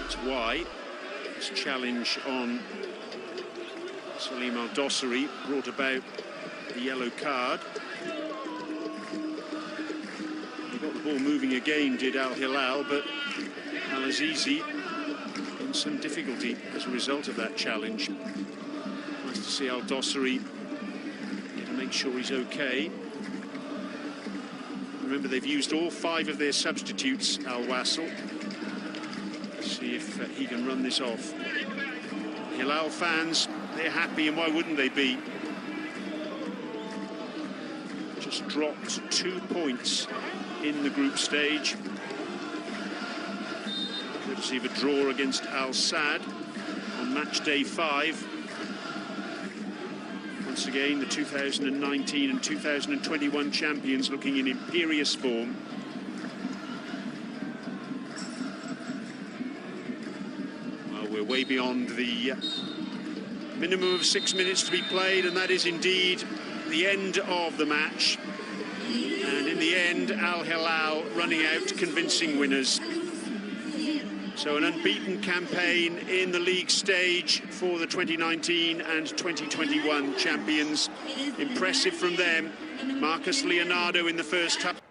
It's why this challenge on Salim Al-Dossari brought about the yellow card. He got the ball moving again, did Al-Hilal, but Al-Azizi in some difficulty as a result of that challenge. Nice to see Al-Dossari to make sure he's okay. Remember, they've used all 5 of their substitutes, Al-Wasl. See if he can run this off. Hilal fans, they're happy, and why wouldn't they be? Just dropped 2 points in the group stage, courtesy of a draw against Al-Sadd on match day 5. Once again, the 2019 and 2021 champions looking in imperious form. Well, we're way beyond the minimum of 6 minutes to be played, and that is indeed the end of the match. And in the end, Al-Hilal running out convincing winners. So an unbeaten campaign in the league stage for the 2019 and 2021 champions. Impressive from them. Marcus Leonardo in the first half.